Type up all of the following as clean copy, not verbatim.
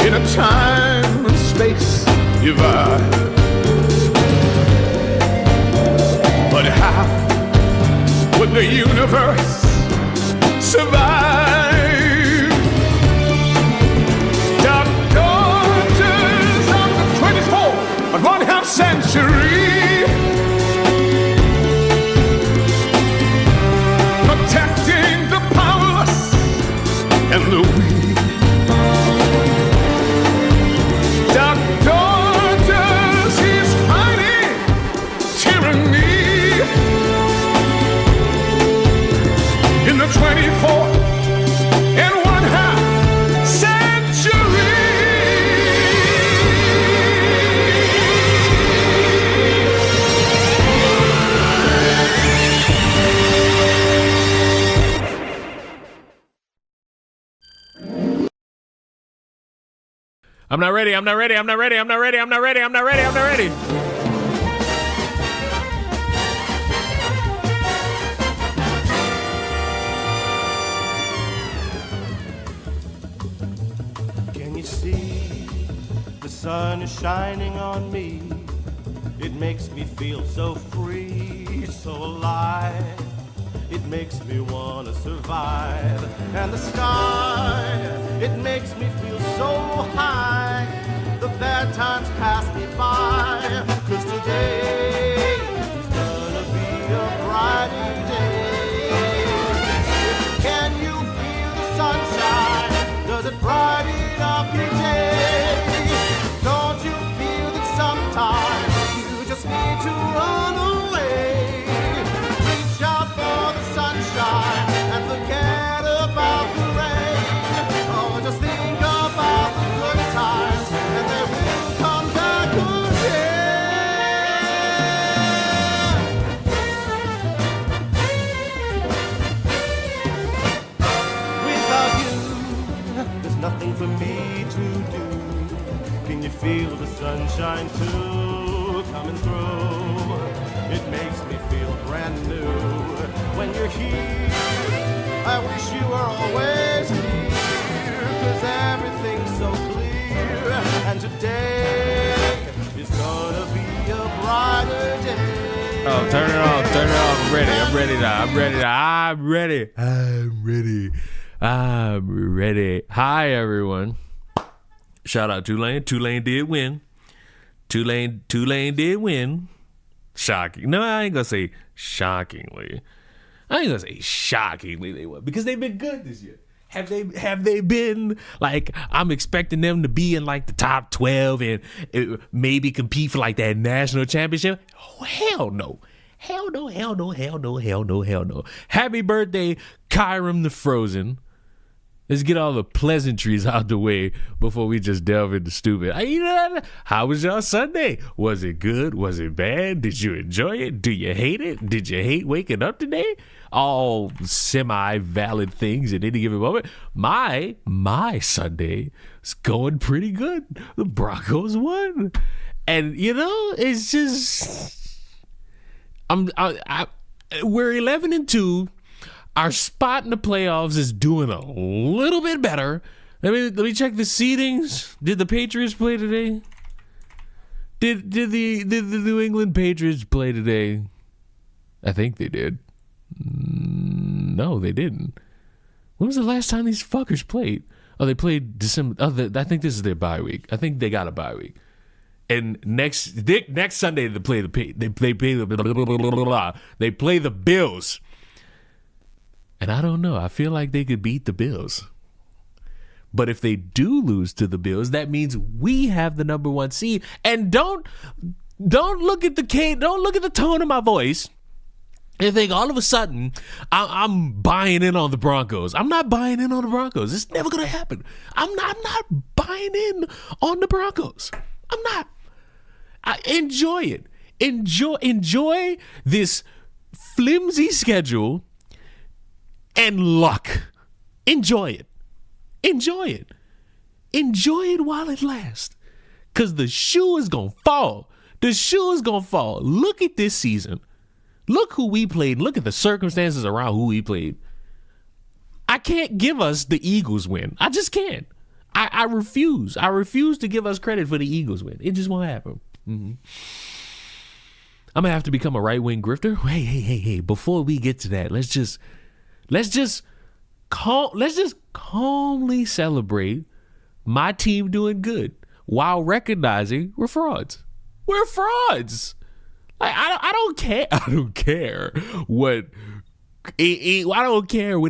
in a time and space divide. But how would the universe survive? Dark daughters of the 24th and one-half century, protecting the powerless and the weak. Dark daughters, he's fighting tyranny in the 24th and one-half century. I'm not ready. I'm not ready. I'm not ready. I'm not ready. I'm not ready. I'm not ready. I'm not ready. Can you see the sun is shining on me? It makes me feel so free, so alive. It makes me wanna survive. And the sky, it makes me feel so high. The bad times pass me by. 'Cause today is gonna be a brighter day. Can you feel the sunshine? Does it brighten up your day? Don't you feel that sometimes you just need to run away? Reach out for the sunshine and forget about the rain. Oh, just think about the good times and they will come back again. Without you, there's nothing for me to do. Can you feel the sunshine too coming through? It makes me feel brand new when you're here. I wish you were always here, 'cause everything's so clear. And today is gonna be a brighter day. Oh, turn it off. Turn it off. I'm ready. I'm ready now. I'm ready now. I'm ready. I'm ready. I'm ready. Hi, everyone. Shout out Tulane. Tulane did win. Tulane did win. Shocking. No, I ain't gonna say shockingly. I ain't gonna say shockingly they won because they've been good this year. Have they been like I'm expecting them to be in like the top 12 and maybe compete for like that national championship? Oh, hell no. Hell no, hell no, hell no, hell no, hell no. Happy birthday, Kyram the Frozen. Let's get all the pleasantries out the way before we just delve into stupid. How was y'all Sunday? Was it good? Was it bad? Did you enjoy it? Do you hate it? Did you hate waking up today? All semi-valid things at any given moment. My Sunday is going pretty good. The Broncos won. And, it's just... we're 11-2. Our spot in the playoffs is doing a little bit better. Let me check the seedings. Did the Patriots play today? Did the New England Patriots play today? I think they did. No, they didn't. When was the last time these fuckers played? Oh, they played December. I think this is their bye week. I think they got a bye week. And next Sunday they play the Bills. And I don't know. I feel like they could beat the Bills. But if they do lose to the Bills, that means we have the number 1 seed. And don't look at the tone of my voice and think all of a sudden I'm buying in on the Broncos. I'm not buying in on the Broncos. It's never gonna happen. I'm not buying in on the Broncos. I'm not. Enjoy it. Enjoy this flimsy schedule. And luck. Enjoy it. Enjoy it. Enjoy it while it lasts. Because the shoe is going to fall. The shoe is going to fall. Look at this season. Look who we played. Look at the circumstances around who we played. I can't give us the Eagles win. I just can't. I refuse. I refuse to give us credit for the Eagles win. It just won't happen. I'm gonna have to become a right-wing grifter. Hey. Before we get to that, let's just calmly celebrate my team doing good while recognizing we're frauds. We're frauds. Like, I don't care. I don't care what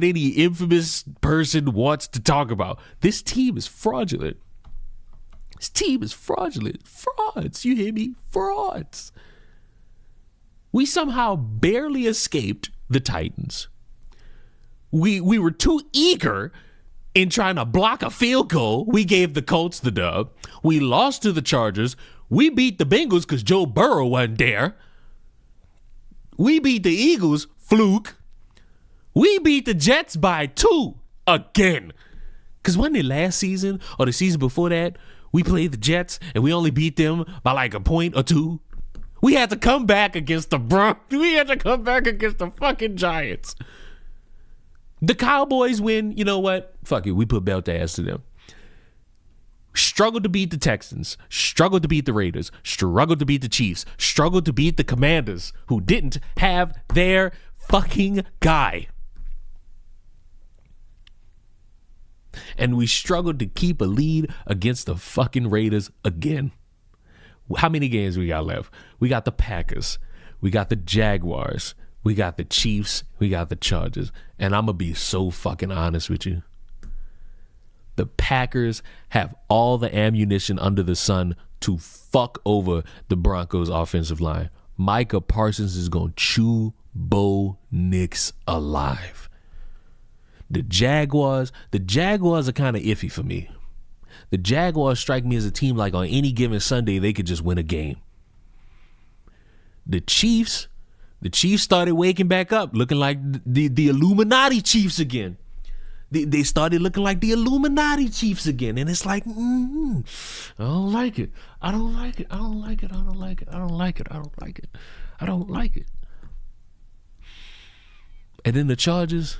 any infamous person wants to talk about. This team is fraudulent. This team is fraudulent. Frauds. You hear me? Frauds. We somehow barely escaped the Titans. We were too eager in trying to block a field goal. We gave the Colts the dub. We lost to the Chargers. We beat the Bengals because Joe Burrow wasn't there. We beat the Eagles, fluke. We beat the Jets by 2 again. Because wasn't it last season or the season before that, we played the Jets and we only beat them by like a point or 2? We had to come back against the Broncos. We had to come back against the fucking Giants. The Cowboys win. You know what? Fuck it. We put belt ass to them. Struggled to beat the Texans. Struggled to beat the Raiders. Struggled to beat the Chiefs. Struggled to beat the Commanders, who didn't have their fucking guy. And we struggled to keep a lead against the fucking Raiders again. How many games we got left? We got the Packers. We got the Jaguars. We got the Chiefs. We got the Chargers. And I'm going to be so fucking honest with you. The Packers have all the ammunition under the sun to fuck over the Broncos' offensive line. Micah Parsons is going to chew Bo Nix alive. The Jaguars are kind of iffy for me. The Jaguars strike me as a team like on any given Sunday, they could just win a game. The Chiefs started waking back up, looking like the Illuminati Chiefs again. They started looking like the Illuminati Chiefs again. And it's like, I don't like it. I don't like it. I don't like it. I don't like it. I don't like it. I don't like it. I don't like it. And then the Chargers,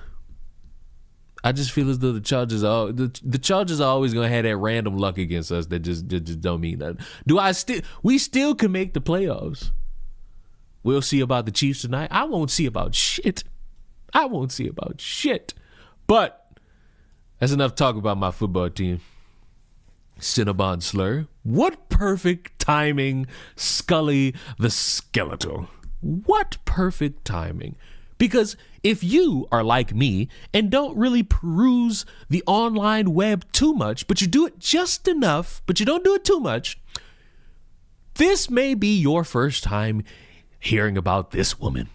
I just feel as though the Chargers are always gonna have that random luck against us that just don't mean nothing. We still can make the playoffs. We'll see about the Chiefs tonight. I won't see about shit. But that's enough talk about my football team. Cinnabon Slur. What perfect timing, Scully the Skeletal. What perfect timing. Because if you are like me and don't really peruse the online web too much, but you do it just enough, but you don't do it too much, this may be your first time hearing about this woman.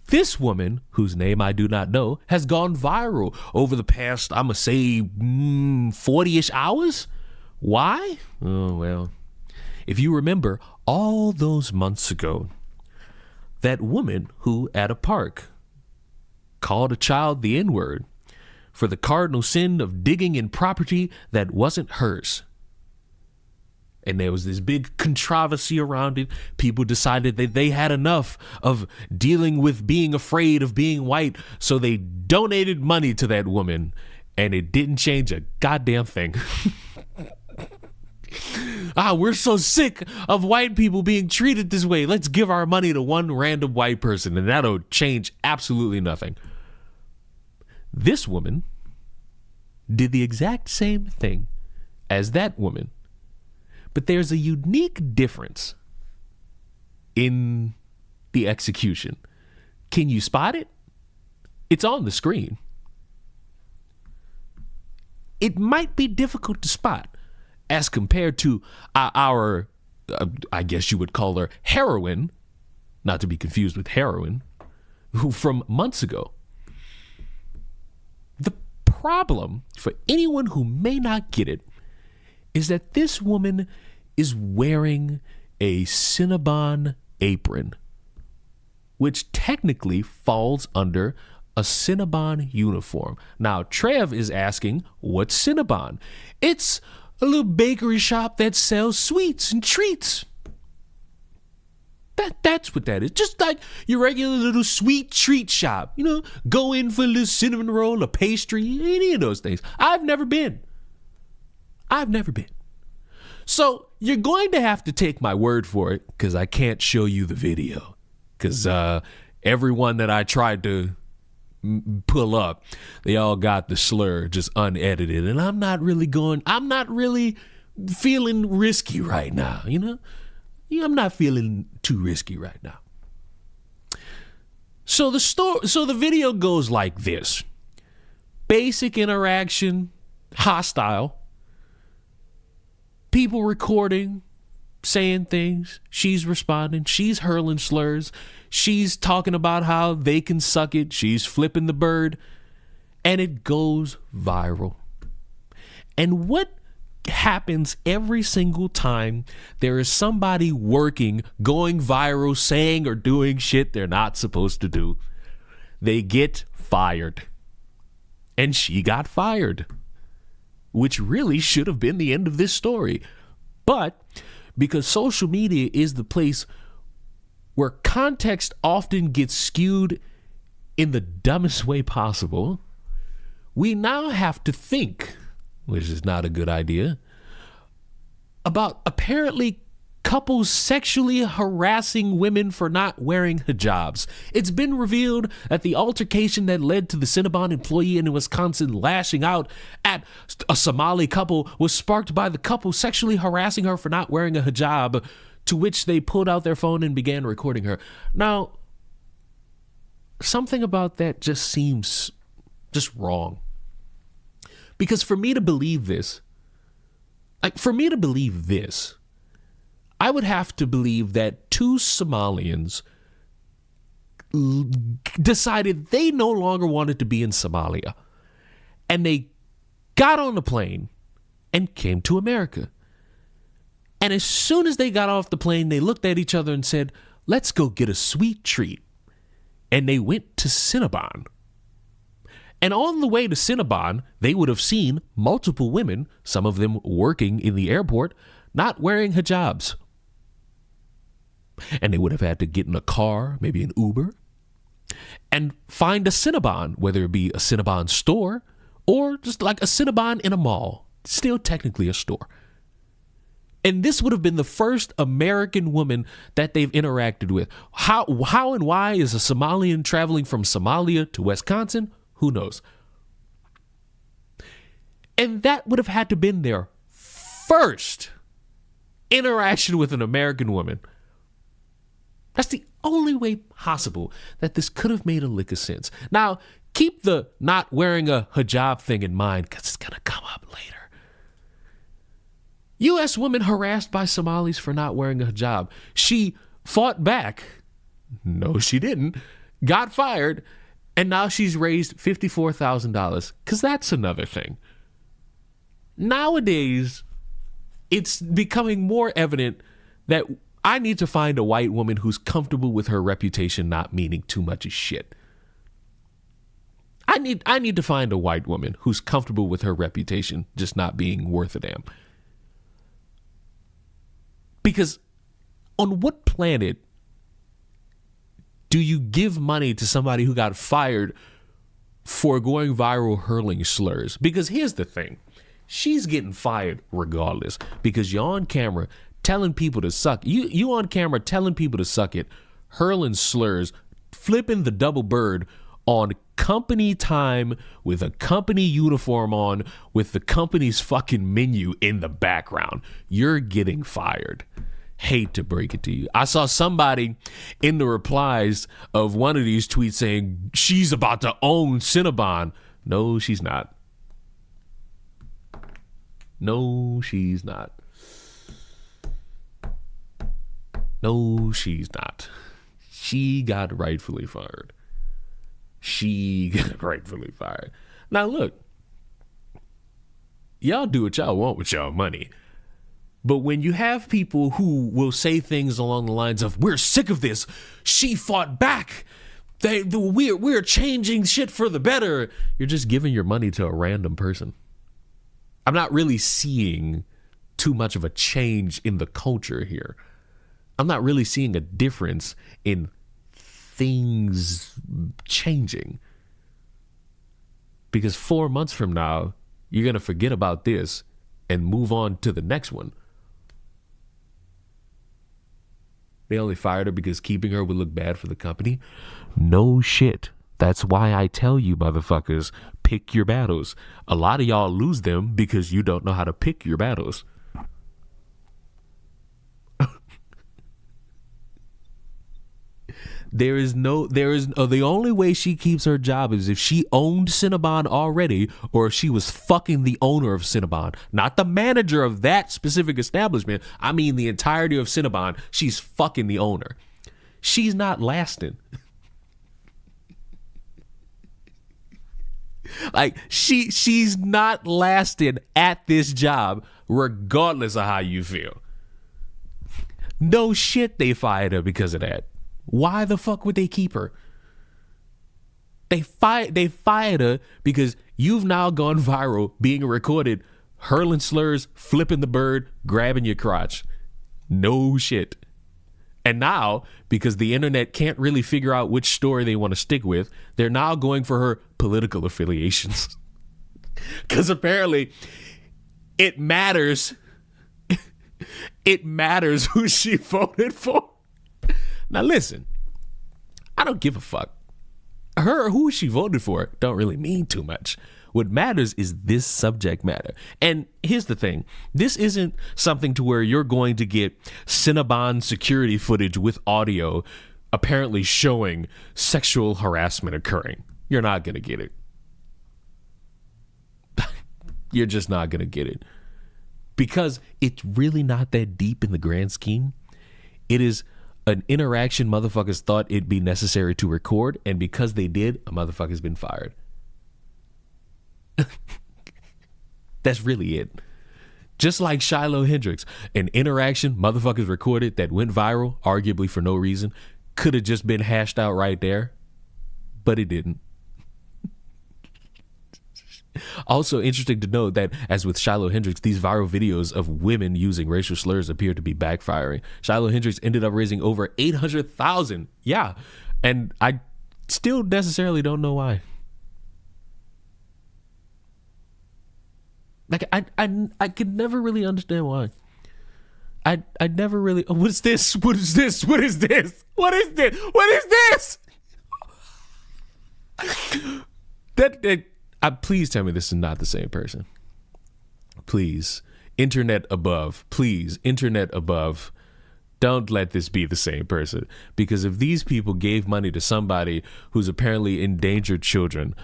This woman, whose name I do not know, has gone viral over the past, I'm going to say, 40-ish hours. Why? Oh, well, if you remember all those months ago, that woman who at a park called a child the N-word for the cardinal sin of digging in property that wasn't hers. And there was this big controversy around it. People decided that they had enough of dealing with being afraid of being white, so they donated money to that woman, and it didn't change a goddamn thing. We're so sick of white people being treated this way. Let's give our money to one random white person, and that'll change absolutely nothing. This woman did the exact same thing as that woman. But there's a unique difference in the execution. Can you spot it? It's on the screen. It might be difficult to spot as compared to our I guess you would call her heroine, not to be confused with heroin, who from months ago. The problem for anyone who may not get it is that this woman is wearing a Cinnabon apron, which technically falls under a Cinnabon uniform. Now, Trev is asking, what's Cinnabon? It's a little bakery shop that sells sweets and treats. That's what that is. Just like your regular little sweet treat shop. You know, go in for a little cinnamon roll, a pastry, any of those things. I've never been. I've never been. So you're going to have to take my word for it, because I can't show you the video. Because everyone that I tried to pull up, they all got the slur just unedited. And I'm not really feeling risky right now, you know? Yeah, I'm not feeling too risky right now. So the video goes like this. Basic interaction, hostile. People recording, saying things. She's responding. She's hurling slurs. She's talking about how they can suck it. She's flipping the bird. And it goes viral. And what happens every single time there is somebody working, going viral, saying or doing shit they're not supposed to do? They get fired. And she got fired, which really should have been the end of this story. But because social media is the place where context often gets skewed in the dumbest way possible, we now have to think, which is not a good idea, about apparently couples sexually harassing women for not wearing hijabs. It's been revealed that the altercation that led to the Cinnabon employee in Wisconsin lashing out at a Somali couple was sparked by the couple sexually harassing her for not wearing a hijab, to which they pulled out their phone and began recording her. Now, something about that just seems just wrong. Because for me to believe this, I would have to believe that two Somalians decided they no longer wanted to be in Somalia. And they got on the plane and came to America. And as soon as they got off the plane, they looked at each other and said, let's go get a sweet treat. And they went to Cinnabon. And on the way to Cinnabon, they would have seen multiple women, some of them working in the airport, not wearing hijabs. And they would have had to get in a car, maybe an Uber, and find a Cinnabon, whether it be a Cinnabon store or just like a Cinnabon in a mall, still technically a store. And this would have been the first American woman that they've interacted with. How and why is a Somalian traveling from Somalia to Wisconsin? Who knows? And that would have had to been their first interaction with an American woman. That's the only way possible that this could have made a lick of sense. Now, keep the not wearing a hijab thing in mind, because it's going to come up later. U.S. woman harassed by Somalis for not wearing a hijab. She fought back. No, she didn't. Got fired. And now she's raised $54,000, because that's another thing. Nowadays, it's becoming more evident that I need to find a white woman who's comfortable with her reputation not meaning too much of shit. I need to find a white woman who's comfortable with her reputation just not being worth a damn. Because on what planet do you give money to somebody who got fired for going viral hurling slurs? Because here's the thing. She's getting fired regardless, because you're on camera telling people to suck. You on camera telling people to suck it, hurling slurs, flipping the double bird on company time with a company uniform on, with the company's fucking menu in the background. You're getting fired. Hate to break it to you. I saw somebody in the replies of one of these tweets saying she's about to own Cinnabon. No, she's not. No, she's not. No, she's not. She got rightfully fired. She got rightfully fired. Now, look. Y'all do what y'all want with y'all money. But when you have people who will say things along the lines of, we're sick of this, she fought back, we're changing shit for the better, you're just giving your money to a random person. I'm not really seeing too much of a change in the culture here. I'm not really seeing a difference in things changing. Because 4 months from now, you're going to forget about this and move on to the next one. They only fired her because keeping her would look bad for the company. No shit. That's why I tell you motherfuckers, pick your battles. A lot of y'all lose them because you don't know how to pick your battles. The only way she keeps her job is if she owned Cinnabon already, or if she was fucking the owner of Cinnabon, not the manager of that specific establishment. I mean the entirety of Cinnabon. She's fucking the owner. She's not lasting. Like she's not lasting at this job, regardless of how you feel. No shit, they fired her because of that. Why the fuck would they keep her? They fired her because you've now gone viral being recorded hurling slurs, flipping the bird, grabbing your crotch. No shit. And now, because the internet can't really figure out which story they want to stick with, they're now going for her political affiliations. Because apparently it matters. It matters who she voted for. Now listen, I don't give a fuck. Who she voted for don't really mean too much. What matters is this subject matter. And here's the thing. This isn't something to where you're going to get Cinnabon security footage with audio apparently showing sexual harassment occurring. You're not going to get it. You're just not going to get it. Because it's really not that deep in the grand scheme. It is an interaction motherfuckers thought it'd be necessary to record, and because they did, a motherfucker's been fired. That's really it. Just like Shiloh Hendrix, an interaction motherfuckers recorded that went viral, arguably for no reason, could have just been hashed out right there, but it didn't. Also interesting to note that, as with Shiloh Hendrix, these viral videos of women using racial slurs appear to be backfiring. Shiloh Hendrix ended up raising over 800,000. Yeah. And I still necessarily don't know why. Like, I could never really understand why. I never really. Oh, what is this? What is this? What is this? What is this? What is this? Please tell me this is not the same person. Please, internet above. Please, internet above. Don't let this be the same person. Because if these people gave money to somebody who's apparently endangered children,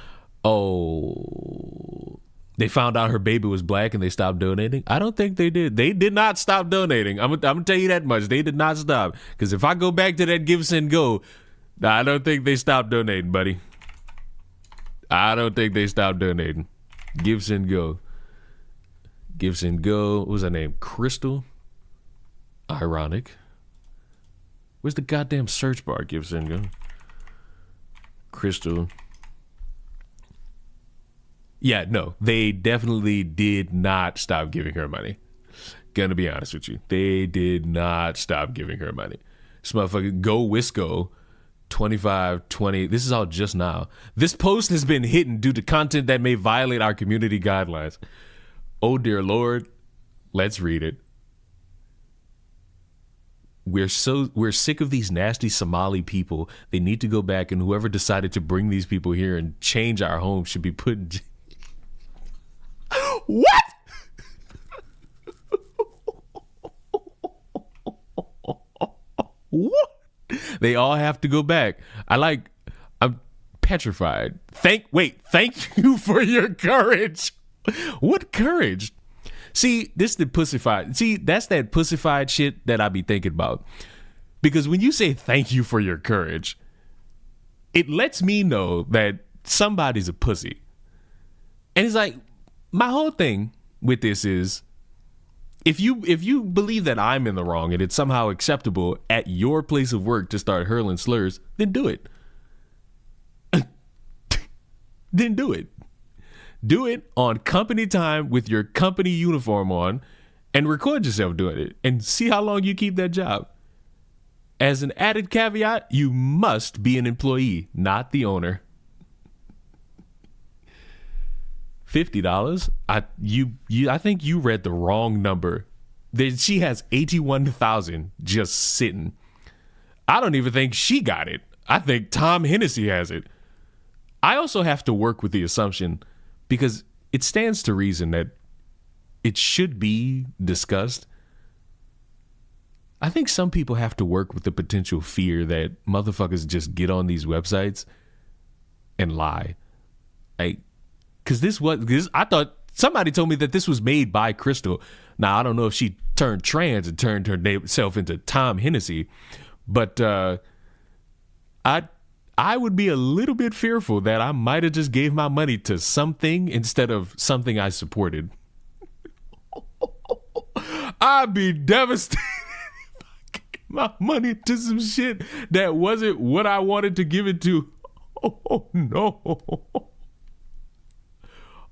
they found out her baby was black and they stopped donating? I don't think they did. They did not stop donating. I'm going to tell you that much. They did not stop. Because if I go back to that Give, Send, Go, I don't think they stopped donating, buddy. I don't think they stopped donating. Give, Send, Go. Give, Send, Go. What was her name? Crystal? Ironic. Where's the goddamn search bar? Give, Send, Go. Crystal. Yeah, no, they definitely did not stop giving her money. Gonna be honest with you. They did not stop giving her money. This motherfucker, Go Wisco, 2520. This is all just now. This post has been hidden due to content that may violate our community guidelines. Oh, dear Lord. Let's read it. We're sick of these nasty Somali people. They need to go back, and whoever decided to bring these people here and change our home should be put in jail. What? What? They all have to go back. I'm petrified. Thank you for your courage. What courage? See, this is the pussified. See, that's that pussified shit that I be thinking about. Because when you say thank you for your courage, it lets me know that somebody's a pussy. And it's like, my whole thing with this is, if you believe that I'm in the wrong and it's somehow acceptable at your place of work to start hurling slurs, then do it. Then do it. Do it on company time with your company uniform on and record yourself doing it and see how long you keep that job. As an added caveat, you must be an employee, not the owner. $50. I think you read the wrong number. She has 81,000 just sitting. I don't even think she got it. I think Tom Hennessy has it. I also have to work with the assumption, because it stands to reason that it should be discussed. I think some people have to work with the potential fear that motherfuckers just get on these websites and lie. Because I thought somebody told me that this was made by Crystal. Now, I don't know if she turned trans and turned herself into Tom Hennessy, but I would be a little bit fearful that I might have just gave my money to something instead of something I supported. I'd be devastated if I gave my money to some shit that wasn't what I wanted to give it to. Oh no.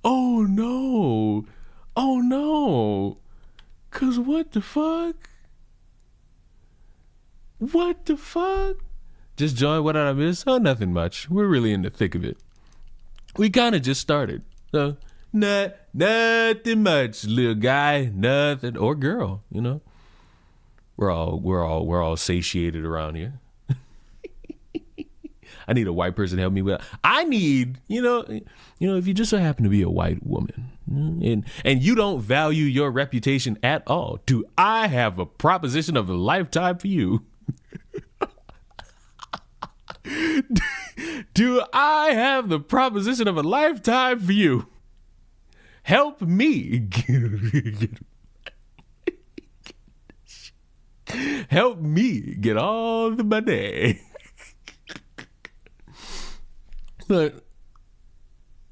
Oh no. Oh no. 'Cause what the fuck? What the fuck? Just join. What did I miss? Oh, nothing much. We're really in the thick of it. We kind of just started. So, nothing much, little guy. Nothing. Or girl, you know. We're all satiated around here. I need a white person to help me with. I need, you know, if you just so happen to be a white woman and you don't value your reputation at all, do I have a proposition of a lifetime for you? Do I have the proposition of a lifetime for you? Help me. Help me get all the money. But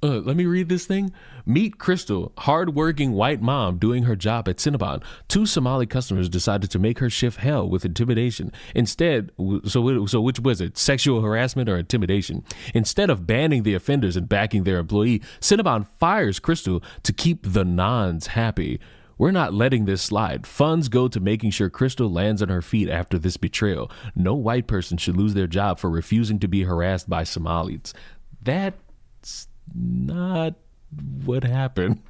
let me read this thing. Meet Crystal, hardworking white mom doing her job at Cinnabon. 2 Somali customers decided to make her shift hell with intimidation. Instead, so which was it? Sexual harassment or intimidation? Instead of banning the offenders and backing their employee, Cinnabon fires Crystal to keep the nons happy. We're not letting this slide. Funds go to making sure Crystal lands on her feet after this betrayal. No white person should lose their job for refusing to be harassed by Somalis. That's not what happened.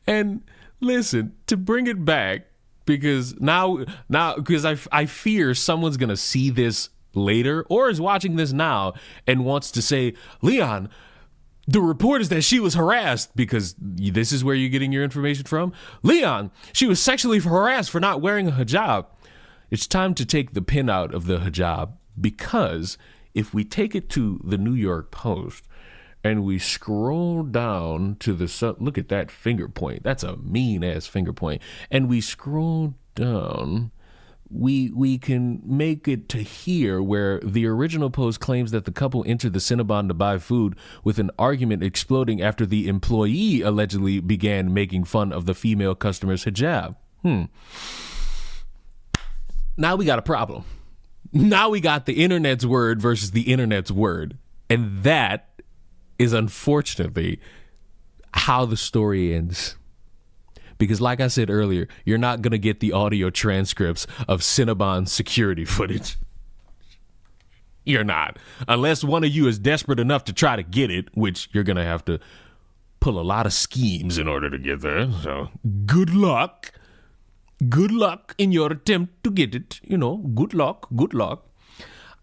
And listen, to bring it back, because because I fear someone's gonna see this later or is watching this now and wants to say, Leon, the report is that she was harassed, because this is where you're getting your information from. Leon, she was sexually harassed for not wearing a hijab. It's time to take the pin out of the hijab, because if we take it to the New York Post and we scroll down to look at that finger point. That's a mean ass finger point. And we scroll down, we can make it to here, where the original post claims that the couple entered the Cinnabon to buy food, with an argument exploding after the employee allegedly began making fun of the female customer's hijab. Now we got a problem. Now we got the internet's word versus the internet's word. And that is unfortunately how the story ends. Because like I said earlier, you're not going to get the audio transcripts of Cinnabon security footage. You're not. Unless one of you is desperate enough to try to get it, which you're going to have to pull a lot of schemes in order to get there. So good luck. Good luck in your attempt to get it. You know, good luck, good luck.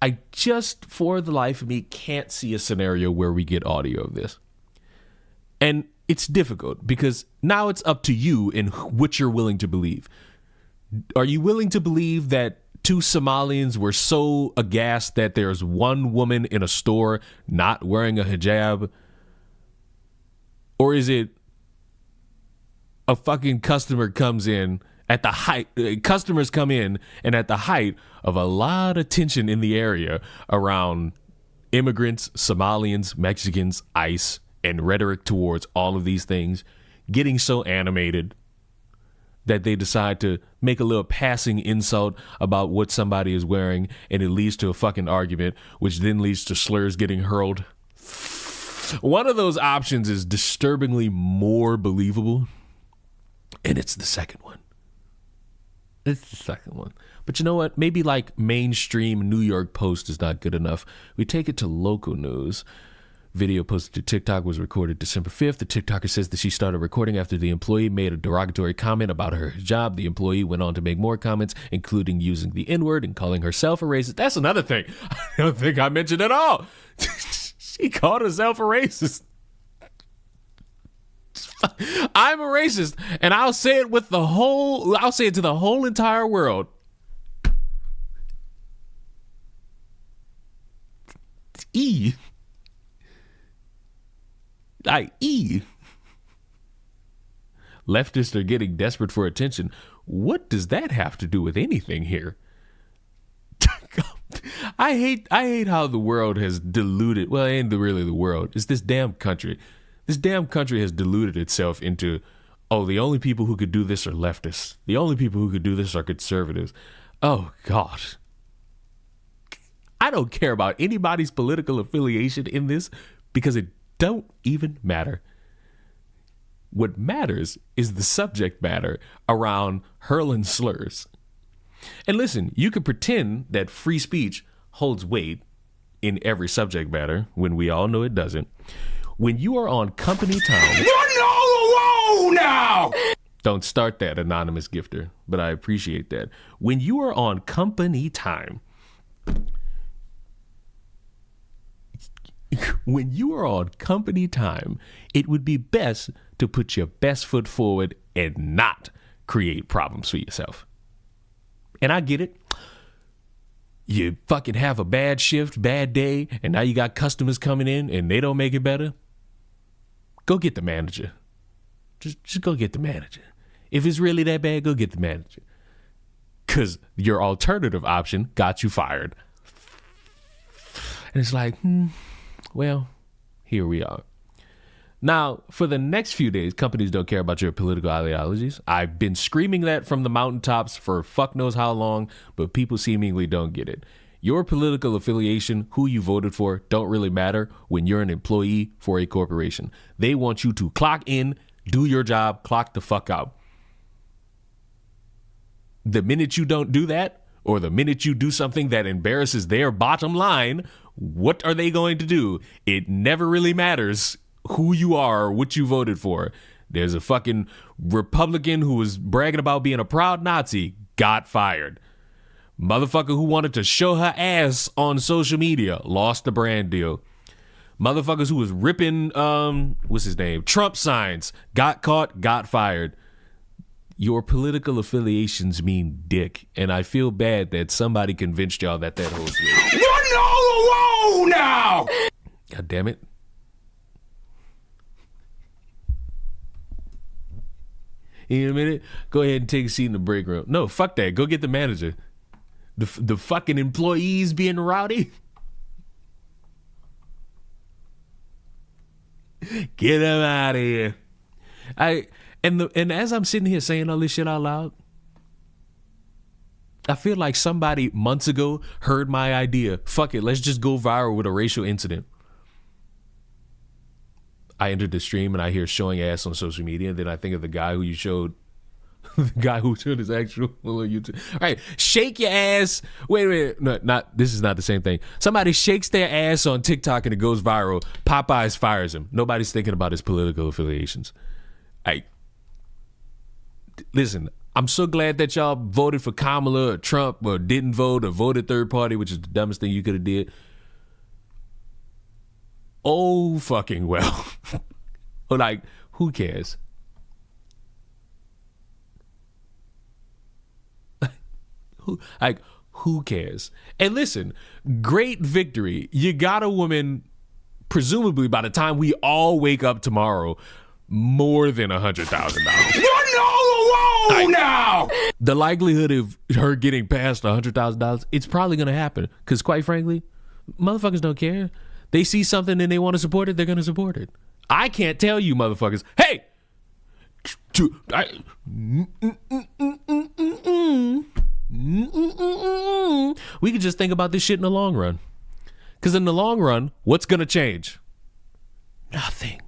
I just, for the life of me, can't see a scenario where we get audio of this. And it's difficult, because now it's up to you in what you're willing to believe. Are you willing to believe that 2 Somalians were so aghast that there's one woman in a store not wearing a hijab? Or is it a fucking customer comes in at the height, customers come in, and at the height of a lot of tension in the area around immigrants, Somalians, Mexicans, ICE, and rhetoric towards all of these things, getting so animated that they decide to make a little passing insult about what somebody is wearing, and it leads to a fucking argument, which then leads to slurs getting hurled. One of those options is disturbingly more believable, and it's the second one. It's the second one. But you know what? Maybe like mainstream New York Post is not good enough. We take it to local news. Video posted to TikTok was recorded December 5th. The TikToker says that she started recording after the employee made a derogatory comment about her job. The employee went on to make more comments, including using the N-word and calling herself a racist. That's another thing I don't think I mentioned at all. She called herself a racist. I'm a racist, and I'll say it to the whole entire world. E. Leftists are getting desperate for attention. What does that have to do with anything here? I hate how the world has diluted. Well, it ain't really the world. It's this damn country. This damn country has diluted itself into, oh, the only people who could do this are leftists. The only people who could do this are conservatives. Oh, God. I don't care about anybody's political affiliation in this because it don't even matter. What matters is the subject matter around hurling slurs. And listen, you can pretend that free speech holds weight in every subject matter when we all know it doesn't. When you are on company time... Whoa now! Don't start that, anonymous gifter, but I appreciate that. When you are on company time... When you are on company time, it would be best to put your best foot forward and not create problems for yourself. And I get it. You fucking have a bad shift, bad day, and now you got customers coming in and they don't make it better. Go get the manager. Just go get the manager. If it's really that bad, go get the manager. Because your alternative option got you fired. And it's like, well, here we are. Now, for the next few days, companies don't care about your political ideologies. I've been screaming that from the mountaintops for fuck knows how long, but people seemingly don't get it. Your political affiliation, who you voted for, don't really matter when you're an employee for a corporation. They want you to clock in, do your job, clock the fuck out. The minute you don't do that, or the minute you do something that embarrasses their bottom line, what are they going to do? It never really matters who you are or what you voted for. There's a fucking Republican who was bragging about being a proud Nazi, got fired. Motherfucker who wanted to show her ass on social media, lost the brand deal. Motherfuckers who was ripping, Trump signs, got caught, got fired. Your political affiliations mean dick, and I feel bad that somebody convinced y'all that holds weight. Whoa now! God damn it. In a minute, go ahead and take a seat in the break room. No, fuck that. Go get the manager. The fucking employees being rowdy. Get them out of here. And as I'm sitting here saying all this shit out loud, I feel like somebody months ago heard my idea. Fuck it, let's just go viral with a racial incident. I entered the stream and I hear showing ass on social media, and then I think of the guy who you showed, the guy who showed his actual YouTube. All right, shake your ass. Wait, no, this is not the same thing. Somebody shakes their ass on TikTok and it goes viral. Popeyes fires him. Nobody's thinking about his political affiliations. Listen, I'm so glad that y'all voted for Kamala or Trump or didn't vote or voted third party, which is the dumbest thing you could have did. Oh, fucking well. Like, who cares? Who cares? And listen, great victory. You got a woman, presumably by the time we all wake up tomorrow, more than $100,000. Whoa now! The likelihood of her getting past $100,000, it's probably going to happen. Because quite frankly, motherfuckers don't care. They see something and they want to support it, they're going to support it. I can't tell you motherfuckers, hey! We could just think about this shit in the long run. Because in the long run, what's going to change? Nothing.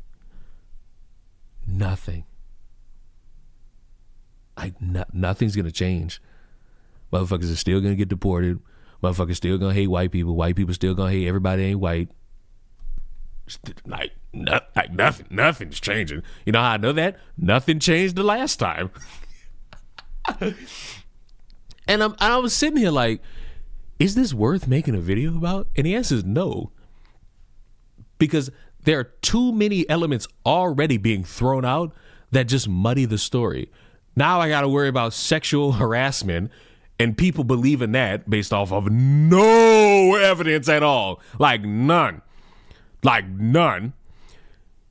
Nothing's going to change. Motherfuckers are still going to get deported. Motherfuckers still going to hate white people. White people still going to hate everybody ain't white. Nothing's changing. You know how I know that? Nothing changed the last time. And I was sitting here like, is this worth making a video about? And the answer is no. Because there are too many elements already being thrown out that just muddy the story. Now I got to worry about sexual harassment and people believing that based off of no evidence at all. Like none.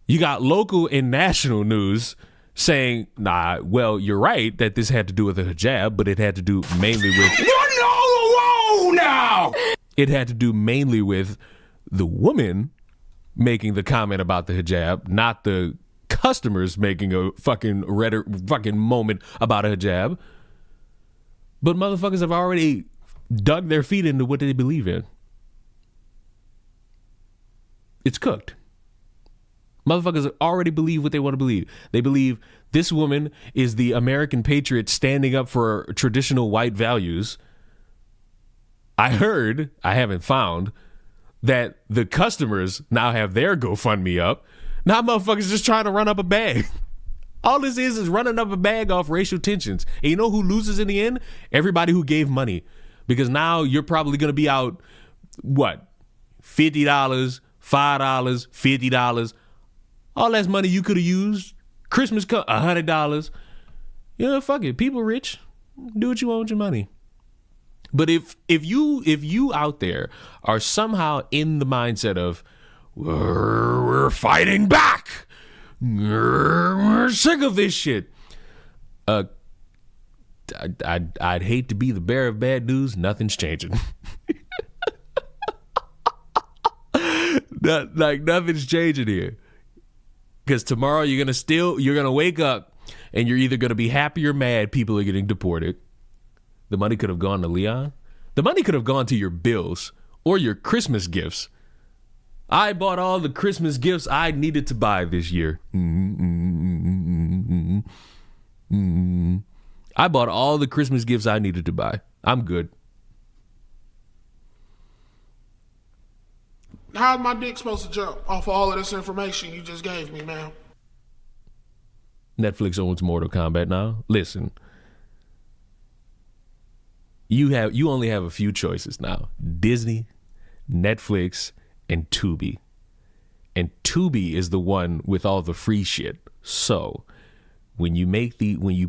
You got local and national news saying, nah, well, you're right that this had to do with the hijab, but it had to do mainly with... Whoa, now! It had to do mainly with the woman making the comment about the hijab, not the customers making a fucking moment about a hijab. But motherfuckers have already dug their feet into what they believe in. It's cooked. Motherfuckers already believe what they want to believe. They believe this woman is the American patriot standing up for traditional white values. I heard, I haven't found, that the customers now have their GoFundMe up. Now motherfuckers just trying to run up a bag. All this is running up a bag off racial tensions. And you know who loses in the end? Everybody who gave money. Because now you're probably going to be out, what, $50, $5, $50. All that's money you could have used. Christmas cut, $100. Yeah, fuck it. People rich. Do what you want with your money. But if you out there are somehow in the mindset of we're fighting back, we're sick of this shit, I'd hate to be the bearer of bad news. Nothing's changing. Nothing's changing here. Because tomorrow you're gonna wake up and you're either gonna be happy or mad people are getting deported. The money could have gone to Leon. The money could have gone to your bills or your Christmas gifts. I bought all the Christmas gifts I needed to buy this year. I bought all the Christmas gifts I needed to buy. I'm good. How's my dick supposed to jump off of all of this information you just gave me, man? Netflix owns Mortal Kombat now. Listen. You only have a few choices now. Disney, Netflix, and Tubi. And Tubi is the one with all the free shit. So when you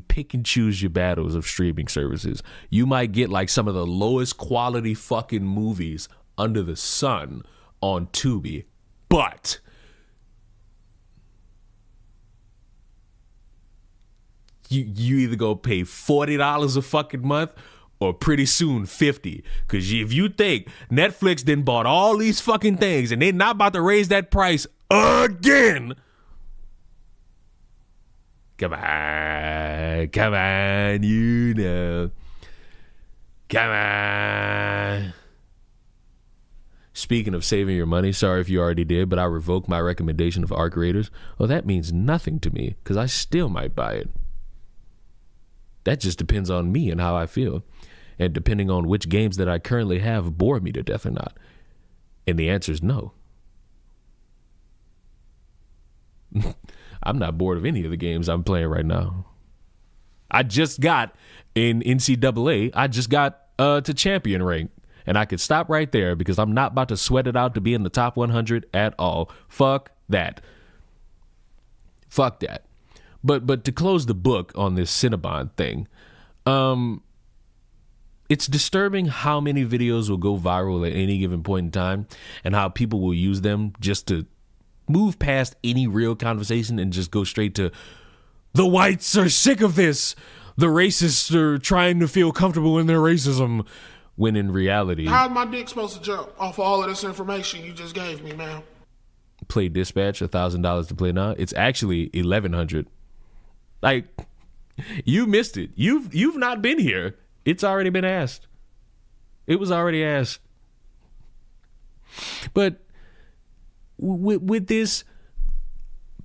pick and choose your battles of streaming services, you might get like some of the lowest quality fucking movies under the sun on Tubi. But you either go pay $40 a fucking month or pretty soon 50. Because if you think Netflix then bought all these fucking things and they're not about to raise that price again. Come on, you know. Come on. Speaking of saving your money, sorry if you already did, but I revoked my recommendation of Arc Raiders. Well, that means nothing to me because I still might buy it. That just depends on me and how I feel. And depending on which games that I currently have bore me to death or not. And the answer is no. I'm not bored of any of the games I'm playing right now. I just got in NCAA, I just got to champion rank. And I could stop right there because I'm not about to sweat it out to be in the top 100 at all. Fuck that. Fuck that. But to close the book on this Cinnabon thing, it's disturbing how many videos will go viral at any given point in time and how people will use them just to move past any real conversation and just go straight to the whites are sick of this. The racists are trying to feel comfortable in their racism. When in reality, how's my dick supposed to jump off of all of this information you just gave me, man? Play Dispatch, $1,000 to play now. It's actually $1,100. Like, you missed it. You've not been here. It's already been asked. It was already asked. But with this,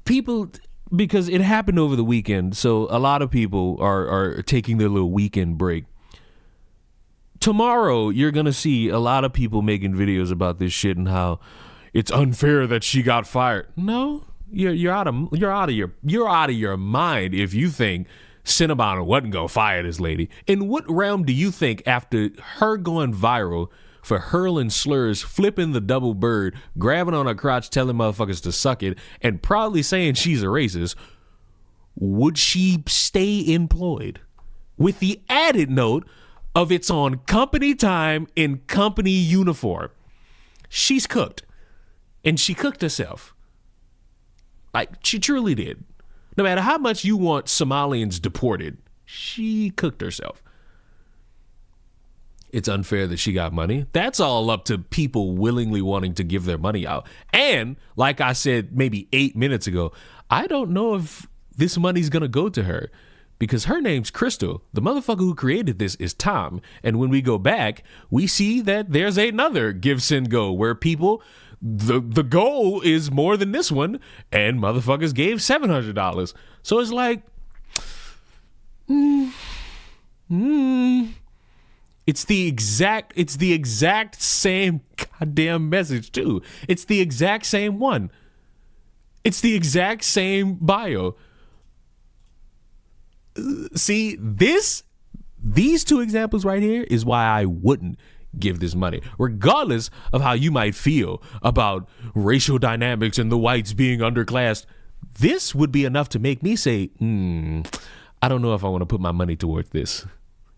people, because it happened over the weekend, so a lot of people are taking their little weekend break. Tomorrow, you're going to see a lot of people making videos about this shit and how it's unfair that she got fired. No, you're out of your mind if you think Cinnabon wasn't gonna fire this lady. In what realm do you think, after her going viral for hurling slurs, flipping the double bird, grabbing on her crotch, telling motherfuckers to suck it, and proudly saying she's a racist, would she stay employed? With the added note of it's on company time in company uniform. She's cooked. And she cooked herself. Like, she truly did. No matter how much you want Somalians deported, she cooked herself. It's unfair that she got money. That's all up to people willingly wanting to give their money out. And like I said maybe 8 minutes ago, I don't know if this money's going to go to her because her name's Crystal. The motherfucker who created this is Tom. And when we go back, we see that there's another Give, Send, Go where people, the goal is more than this one, and motherfuckers gave $700. So it's like, It's the exact same goddamn message too. It's the exact same one. It's the exact same bio. See, these two examples right here is why I wouldn't give this money, regardless of how you might feel about racial dynamics and the whites being underclassed. This would be enough to make me say, I don't know if I want to put my money towards this.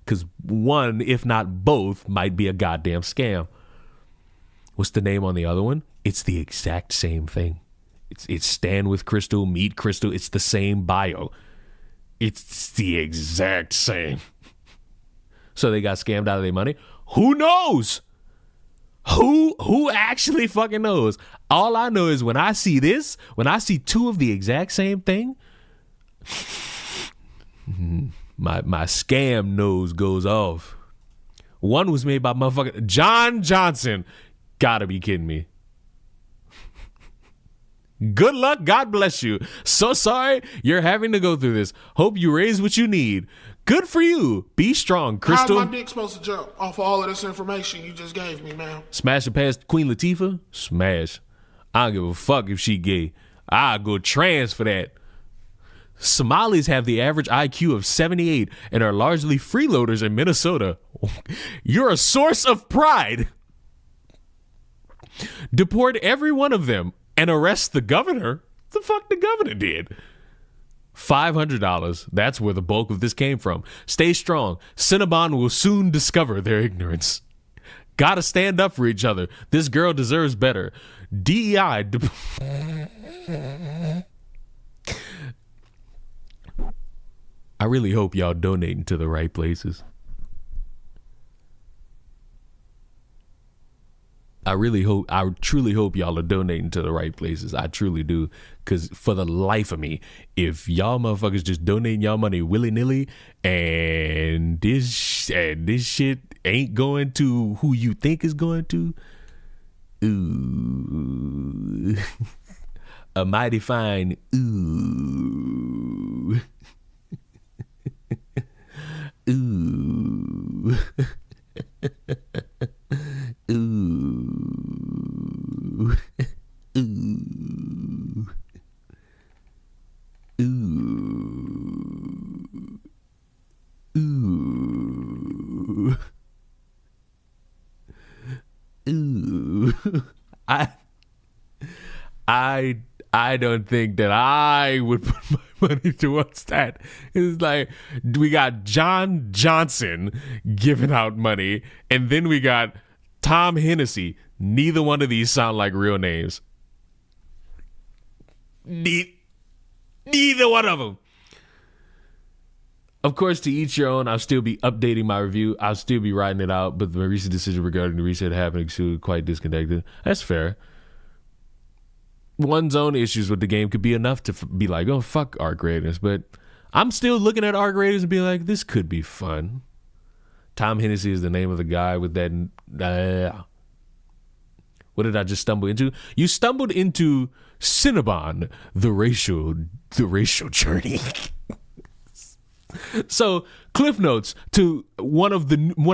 Because one, if not both, might be a goddamn scam. What's the name on the other one? It's the exact same thing. It's Stand with Crystal, Meet Crystal. It's the same bio. It's the exact same. So they got scammed out of their money? Who knows? Who actually fucking knows? All I know is when I see this, when I see two of the exact same thing, my scam nose goes off. One was made by motherfucking John Johnson. Gotta be kidding me. Good luck. God bless you. So sorry you're having to go through this. Hope you raise what you need. Good for you. Be strong, Crystal. How's my dick supposed to jump off of all of this information you just gave me, man? Smash it past Queen Latifah? Smash. I don't give a fuck if she gay. I'll go trans for that. Somalis have the average IQ of 78 and are largely freeloaders in Minnesota. You're a source of pride. Deport every one of them and arrest the governor? The fuck the governor did? $500. That's where the bulk of this came from. Stay strong. Cinnabon will soon discover their ignorance. Gotta stand up for each other. This girl deserves better. DEI. I really hope y'all donating to the right places. I truly hope y'all are donating to the right places. I truly do. Because for the life of me, if y'all motherfuckers just donating y'all money willy-nilly and this shit ain't going to who you think is going to, ooh, a mighty fine ooh. Ooh. Ooh. Ooh. Ooh. Ooh. Ooh. I don't think that I would put my money towards that. It's like we got John Johnson giving out money, and then we got Tom Hennessy. Neither one of these sound like real names. Neither one of them. Of course, to each your own. I'll still be updating my review. I'll still be writing it out, but my recent decision regarding the reset happening is quite disconnected. That's fair. One's own issues with the game could be enough to be like, oh, fuck arc ratings. But I'm still looking at arc ratings and being like, this could be fun. Tom Hennessy is the name of the guy with that. What did I just stumble into? You stumbled into Cinnabon, the racial journey. So, cliff notes to one of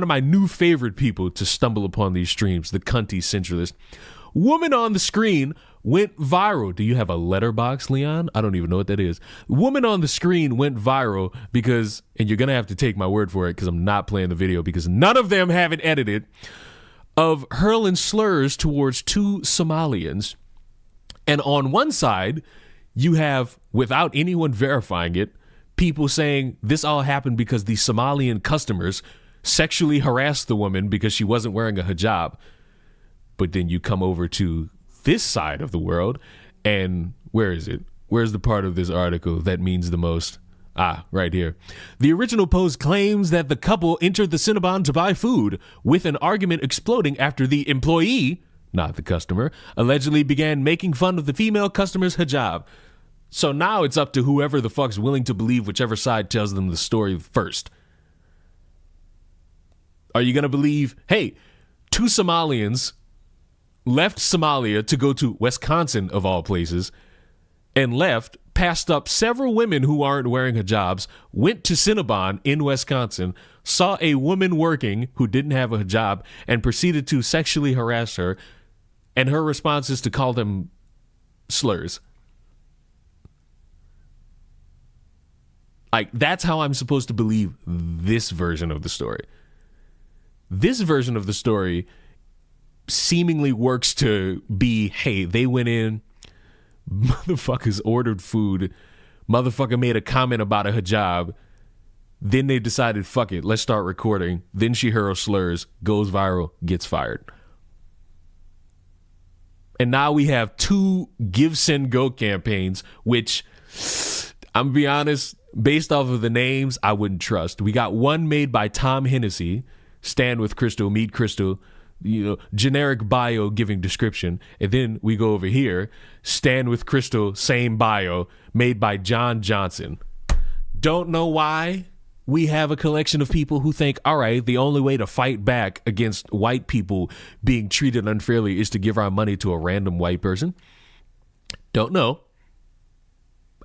my new favorite people to stumble upon these streams, the cunty centralist. Woman on the screen went viral. Do you have a letterbox, Leon? I don't even know what that is. Woman on the screen went viral because, and you're going to have to take my word for it because I'm not playing the video because none of them have it edited, of hurling slurs towards two Somalians. And on one side, you have, without anyone verifying it, people saying this all happened because the Somalian customers sexually harassed the woman because she wasn't wearing a hijab. But then you come over to this side of the world, and where is it? Where's the part of this article that means the most? Ah, right here. The original post claims that the couple entered the Cinnabon to buy food, with an argument exploding after the employee, not the customer, allegedly began making fun of the female customer's hijab. So now it's up to whoever the fuck's willing to believe whichever side tells them the story first. Are you going to believe, hey, two Somalians left Somalia to go to Wisconsin, of all places, and left, passed up several women who aren't wearing hijabs, went to Cinnabon in Wisconsin, saw a woman working who didn't have a hijab, and proceeded to sexually harass her, and her response is to call them slurs? Like, that's how I'm supposed to believe this version of the story. This version of the story seemingly works to be, hey, they went in, motherfuckers ordered food, motherfucker made a comment about a hijab, then they decided, fuck it, let's start recording. Then she hurls slurs, goes viral, gets fired. And now we have two Give, Send, Go campaigns, which, I'm gonna be honest, based off of the names, I wouldn't trust. We got one made by Tom Hennessy, Stand with Crystal, Meet Crystal, generic bio giving description. And then we go over here, Stand with Crystal, same bio, made by John Johnson. Don't know why we have a collection of people who think, all right, the only way to fight back against white people being treated unfairly is to give our money to a random white person. Don't know.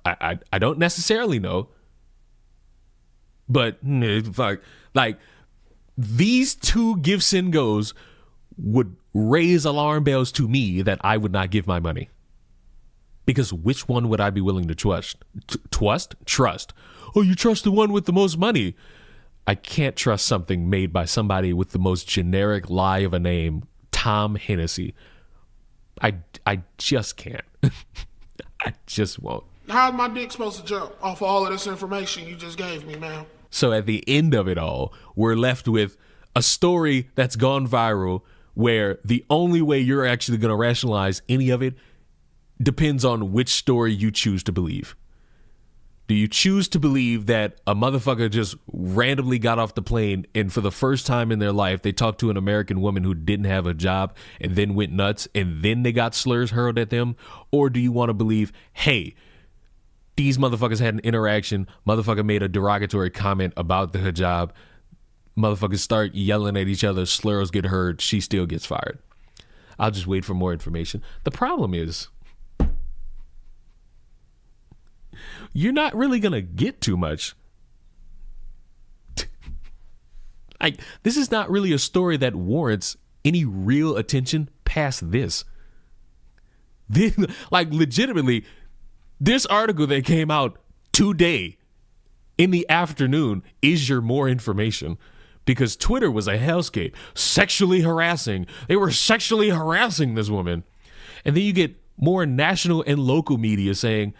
I don't necessarily know. But like these two Give, Send, Goes would raise alarm bells to me that I would not give my money. Because which one would I be willing to trust? Trust. Oh, you trust the one with the most money. I can't trust something made by somebody with the most generic lie of a name, Tom Hennessy. I just can't. I just won't. How's my dick supposed to jump off of all of this information you just gave me, man? So at the end of it all, we're left with a story that's gone viral where the only way you're actually going to rationalize any of it depends on which story you choose to believe. Do you choose to believe that a motherfucker just randomly got off the plane and for the first time in their life, they talked to an American woman who didn't have a job and then went nuts and then they got slurs hurled at them? Or do you want to believe, hey, these motherfuckers had an interaction, motherfucker made a derogatory comment about the hijab, motherfuckers start yelling at each other, slurs get heard, she still gets fired? I'll just wait for more information. The problem is, you're not really going to get too much. Like, this is not really a story that warrants any real attention past this. Like, legitimately, this article that came out today in the afternoon is your more information, because Twitter was a hellscape. Sexually harassing. They were sexually harassing this woman. And then you get more national and local media saying,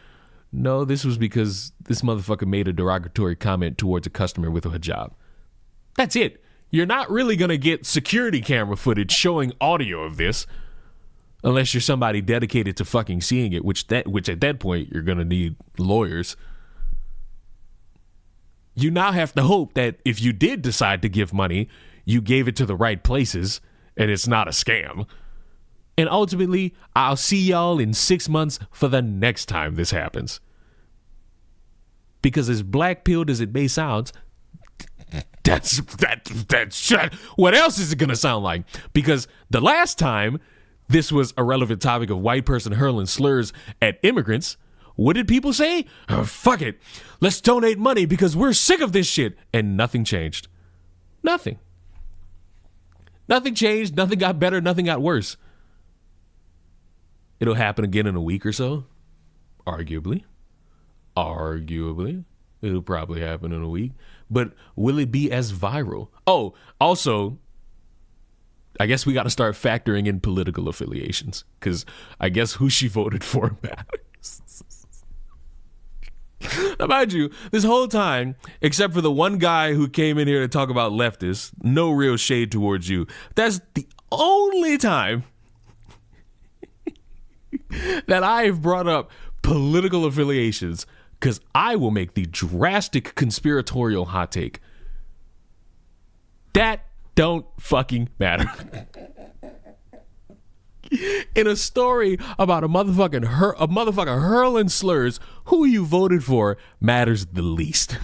no, this was because this motherfucker made a derogatory comment towards a customer with a hijab. That's it. You're not really going to get security camera footage showing audio of this unless you're somebody dedicated to fucking seeing it, which at that point you're going to need lawyers. You now have to hope that if you did decide to give money, you gave it to the right places and it's not a scam. And ultimately, I'll see y'all in 6 months for the next time this happens. Because as black-pilled as it may sound, that's what else is it going to sound like? Because the last time this was a relevant topic of white person hurling slurs at immigrants, what did people say? Oh, fuck it. Let's donate money because we're sick of this shit. And nothing changed. Nothing. Nothing changed. Nothing got better. Nothing got worse. It'll happen again in a week or so. Arguably. It'll probably happen in a week. But will it be as viral? Oh, also, I guess we got to start factoring in political affiliations, because I guess who she voted for matters. Now, mind you, this whole time, except for the one guy who came in here to talk about leftists, no real shade towards you. That's the only time that I've brought up political affiliations, because I will make the drastic conspiratorial hot take. That don't fucking matter. In a story about a motherfucker hurling slurs, who you voted for matters the least.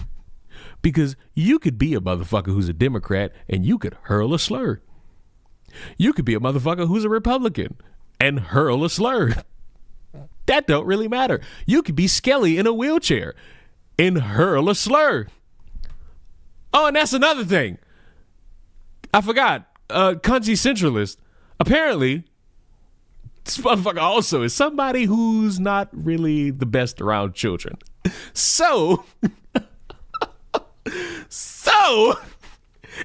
Because you could be a motherfucker who's a Democrat and you could hurl a slur. You could be a motherfucker who's a Republican and hurl a slur. That don't really matter. You could be Skelly in a wheelchair and hurl a slur. Oh, and that's another thing. I forgot. Country centralist. Apparently, this motherfucker also is somebody who's not really the best around children. So,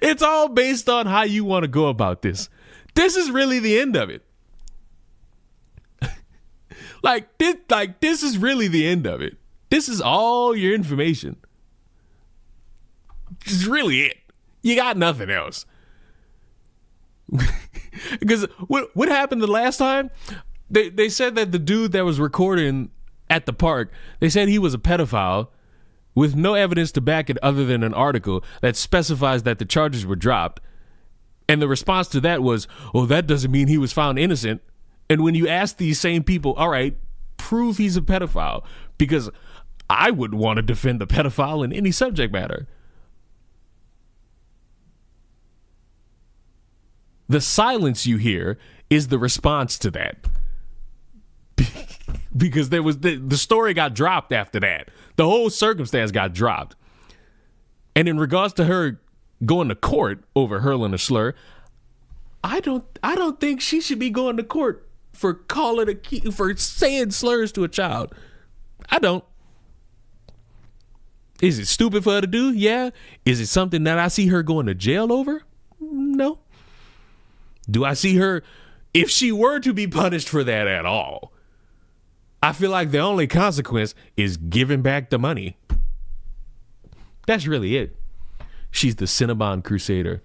it's all based on how you want to go about this. This is really the end of it. This is really the end of it. This is all your information. This is really it. You got nothing else. Because what happened the last time? They said that the dude that was recording at the park, they said he was a pedophile with no evidence to back it other than an article that specifies that the charges were dropped. And the response to that was, well, that doesn't mean he was found innocent. And when you ask these same people, all right, prove he's a pedophile, because I wouldn't want to defend a pedophile in any subject matter. The silence you hear is the response to that. Because there was the story got dropped after that. The whole circumstance got dropped. And in regards to her going to court over hurling a slur, I don't think she should be going to court for for saying slurs to a child. I don't. Is it stupid for her to do? Yeah. Is it something that I see her going to jail over? No. Do I see her, if she were to be punished for that at all, I feel like the only consequence is giving back the money. That's really it. She's the Cinnabon crusader.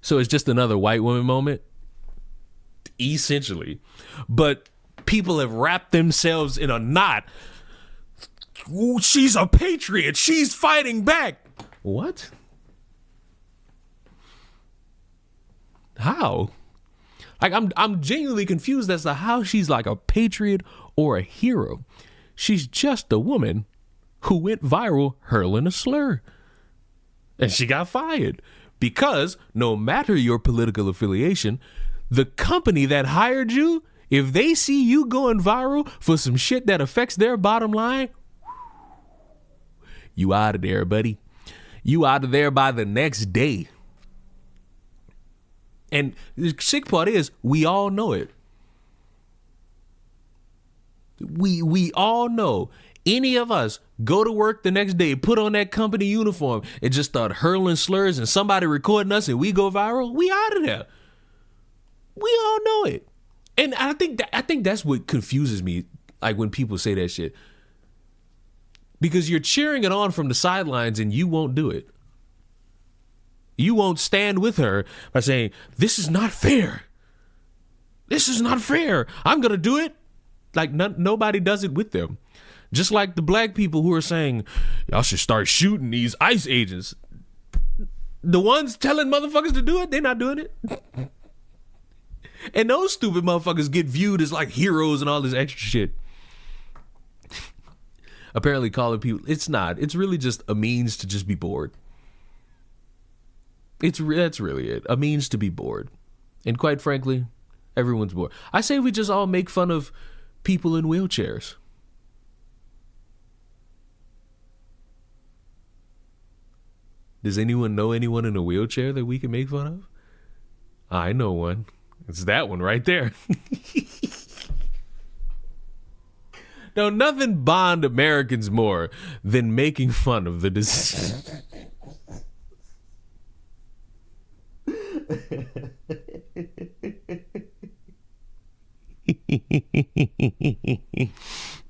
So it's just another white woman moment, essentially. But people have wrapped themselves in a knot. Ooh, she's a patriot. She's fighting back. What? How? Like, I'm genuinely confused as to how she's like a patriot or a hero. She's just a woman who went viral hurling a slur. And she got fired because no matter your political affiliation, the company that hired you, if they see you going viral for some shit that affects their bottom line, you out of there, buddy. You out of there by the next day. And the sick part is, we all know it. We all know. Any of us go to work the next day, put on that company uniform, and just start hurling slurs, and somebody recording us, and we go viral. We out of there. We all know it. And I think that's what confuses me, like when people say that shit, because you're cheering it on from the sidelines, and you won't do it. You won't stand with her by saying, this is not fair. This is not fair. I'm going to do it. Like nobody does it with them. Just like the black people who are saying, y'all should start shooting these ICE agents. The ones telling motherfuckers to do it, they're not doing it. And those stupid motherfuckers get viewed as like heroes and all this extra shit. Apparently calling people, it's not. It's really just a means to just be bored. That's really it. A means to be bored. And quite frankly, everyone's bored. I say we just all make fun of people in wheelchairs. Does anyone know anyone in a wheelchair that we can make fun of? I know one. It's that one right there. nothing bond Americans more than making fun of the disease.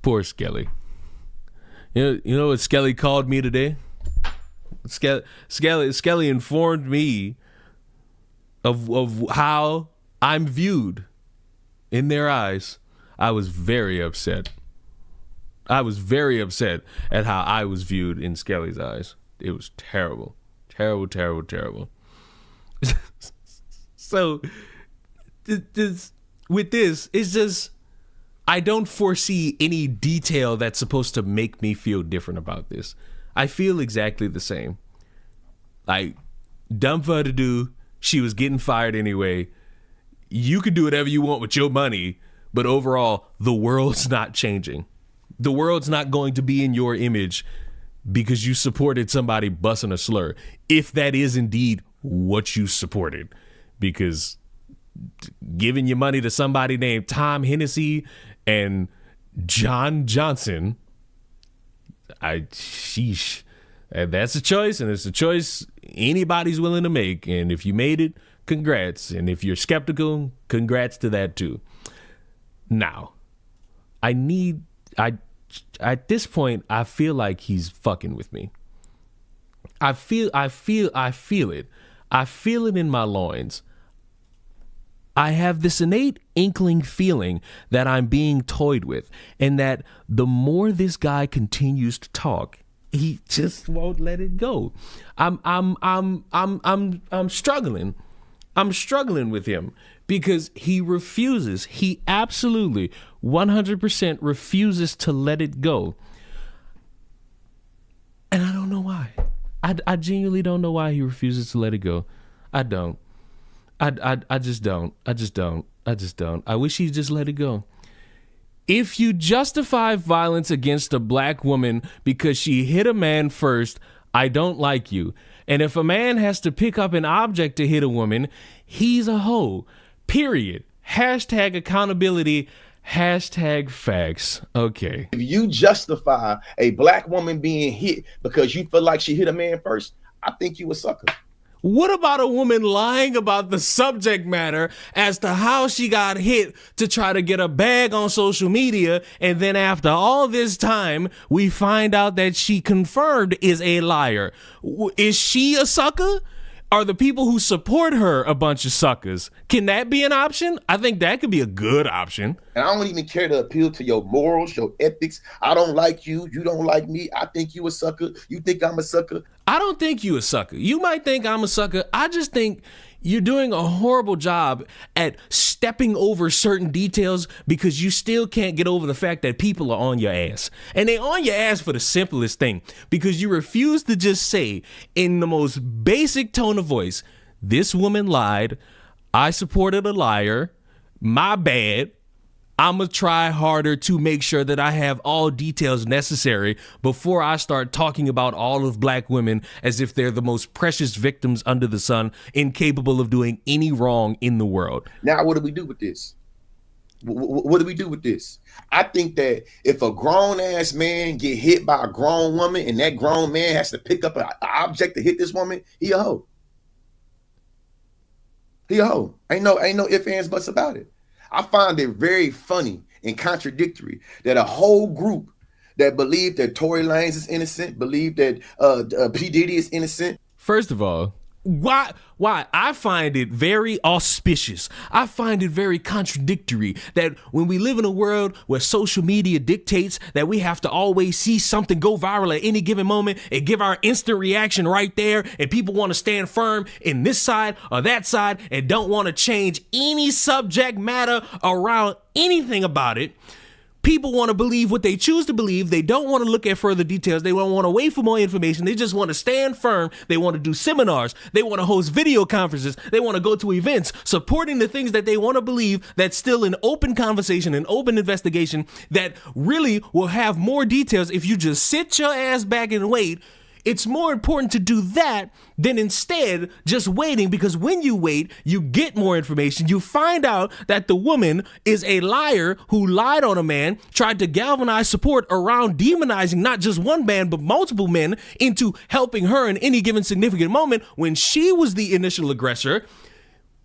Poor Skelly. You know what Skelly called me today? Skelly informed me of how I'm viewed in their eyes. I was very upset. I was very upset at how I was viewed in Skelly's eyes. It was terrible. Terrible, terrible, terrible. So, with this, it's just, I don't foresee any detail that's supposed to make me feel different about this. I feel exactly the same. Like, dumb for her to do. She was getting fired anyway. You can do whatever you want with your money, but overall, the world's not changing. The world's not going to be in your image because you supported somebody busting a slur, if that is indeed what you supported. Because giving your money to somebody named Tom Hennessy and John Johnson, sheesh. And that's a choice, and it's a choice anybody's willing to make. And if you made it, congrats. And if you're skeptical, congrats to that too. Now, at this point, I feel like he's fucking with me. I feel it. I feel it in my loins. I have this innate inkling feeling that I'm being toyed with, and that the more this guy continues to talk, he just won't let it go. I'm struggling. I'm struggling with him because he refuses. He absolutely 100% refuses to let it go. And I don't know why. I genuinely don't know why he refuses to let it go. I don't. I just don't. I wish he'd just let it go. If you justify violence against a black woman because she hit a man first, I don't like you. And if a man has to pick up an object to hit a woman, he's a hoe. Period. Hashtag accountability. Hashtag facts. Okay. If you justify a black woman being hit because you feel like she hit a man first, I think you a sucker. What about a woman lying about the subject matter as to how she got hit to try to get a bag on social media, and then after all this time, we find out that she confirmed is a liar? Is she a sucker? Are the people who support her a bunch of suckers? Can that be an option? I think that could be a good option. And I don't even care to appeal to your morals, your ethics. I don't like you. You don't like me. I think you a sucker. You think I'm a sucker. I don't think you a sucker. You might think I'm a sucker. I just think you're doing a horrible job at stepping over certain details because you still can't get over the fact that people are on your ass. And they on your ass for the simplest thing, because you refuse to just say in the most basic tone of voice, this woman lied. I supported a liar. My bad. I'm going to try harder to make sure that I have all details necessary before I start talking about all of black women as if they're the most precious victims under the sun, incapable of doing any wrong in the world. Now, what do we do with this? What do we do with this? I think that if a grown-ass man get hit by a grown woman and that grown man has to pick up an object to hit this woman, he a hoe. He a hoe. Ain't no ifs, ands, buts about it. I find it very funny and contradictory that a whole group that believe that Tory Lanez is innocent, believe that P. Diddy is innocent. First of all, why? I find it very auspicious. I find it very contradictory that when we live in a world where social media dictates that we have to always see something go viral at any given moment and give our instant reaction right there, and people want to stand firm in this side or that side and don't want to change any subject matter around anything about it. People want to believe what they choose to believe. They don't want to look at further details. They don't want to wait for more information. They just want to stand firm. They want to do seminars. They want to host video conferences. They want to go to events supporting the things that they want to believe, that's still an open conversation, an open investigation that really will have more details if you just sit your ass back and wait It's more important to do that than instead just waiting, because when you wait, you get more information. You find out that the woman is a liar who lied on a man, tried to galvanize support around demonizing not just one man, but multiple men into helping her in any given significant moment when she was the initial aggressor.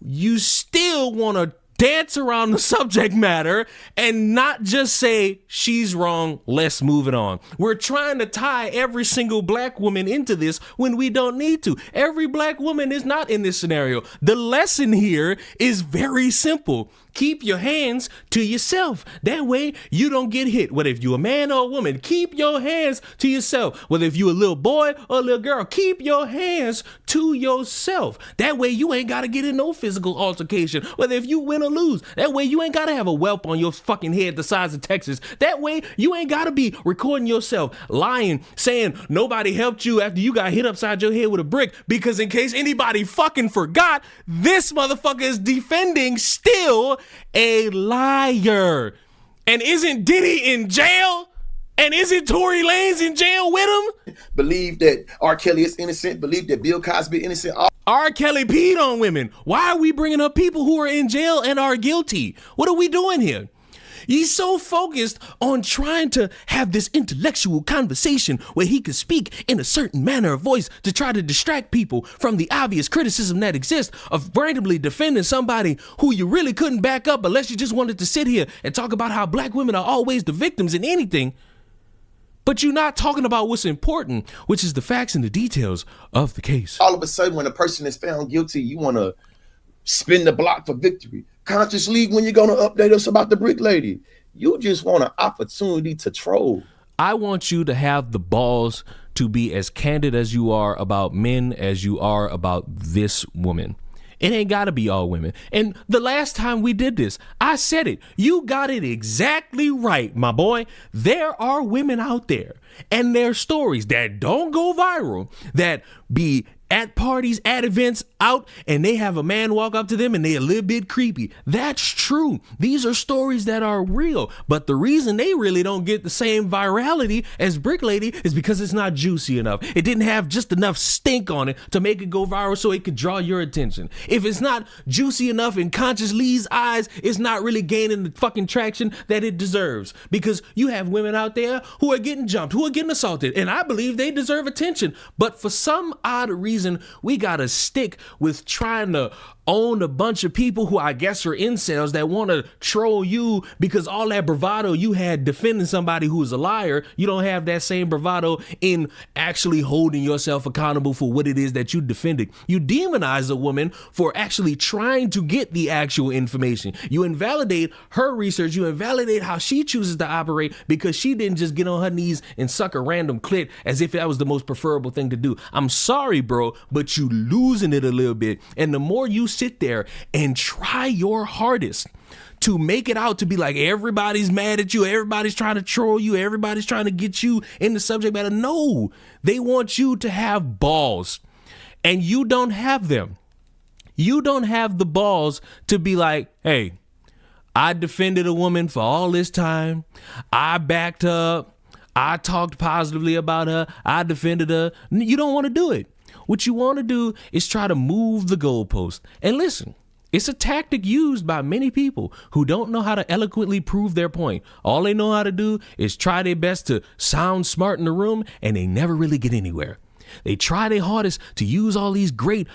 You still want to dance around the subject matter and not just say she's wrong, let's move it on. We're trying to tie every single black woman into this when we don't need to. Every black woman is not in this scenario. The lesson here is very simple. Keep your hands to yourself. That way you don't get hit. Whether if you're a man or a woman, keep your hands to yourself. Whether if you're a little boy or a little girl, keep your hands to yourself. That way you ain't got to get in no physical altercation. Whether if you win or lose, that way you ain't got to have a whelp on your fucking head the size of Texas. That way you ain't got to be recording yourself lying, saying nobody helped you after you got hit upside your head with a brick, because in case anybody fucking forgot, this motherfucker is defending still a liar. And isn't Diddy in jail? And isn't Tory Lanez in jail with him? Believe that R. Kelly is innocent. Believe that Bill Cosby is innocent. R. Kelly peed on women. Why are we bringing up people who are in jail and are guilty? What are we doing here? He's so focused on trying to have this intellectual conversation where he could speak in a certain manner of voice to try to distract people from the obvious criticism that exists of randomly defending somebody who you really couldn't back up unless you just wanted to sit here and talk about how black women are always the victims in anything. But you're not talking about what's important, which is the facts and the details of the case. All of a sudden, when a person is found guilty, you want to spin the block for victory. Conscious League, when you're going to update us about the brick lady, you just want an opportunity to troll. I want you to have the balls to be as candid as you are about men as you are about this woman. It ain't got to be all women. And the last time we did this, I said it. You got it exactly right, my boy. There are women out there and their stories that don't go viral, that be at parties, at events, out, and they have a man walk up to them and they a little bit creepy. That's true. These are stories that are real. But the reason they really don't get the same virality as Brick Lady is because it's not juicy enough. It didn't have just enough stink on it to make it go viral so it could draw your attention. If it's not juicy enough in Conscious Lee's eyes, it's not really gaining the fucking traction that it deserves. Because you have women out there who are getting jumped, who are getting assaulted, and I believe they deserve attention. But for some odd reason, we gotta stick with trying to own a bunch of people who I guess are incels that want to troll you because all that bravado you had defending somebody who is a liar, you don't have that same bravado in actually holding yourself accountable for what it is that you defended. You demonize a woman for actually trying to get the actual information. You invalidate her research. You invalidate how she chooses to operate because she didn't just get on her knees and suck a random clit as if that was the most preferable thing to do. I'm sorry, bro, but you losing it a little bit. And the more you sit there and try your hardest to make it out to be like everybody's mad at you, everybody's trying to troll you, everybody's trying to get you in the subject matter. No, they want you to have balls, and you don't have them. You don't have the balls to be like, hey, I defended a woman for all this time. I backed her up. I talked positively about her. I defended her. You don't want to do it. What you want to do is try to move the goalpost. And listen, it's a tactic used by many people who don't know how to eloquently prove their point. All they know how to do is try their best to sound smart in the room, and they never really get anywhere. They try their hardest to use all these great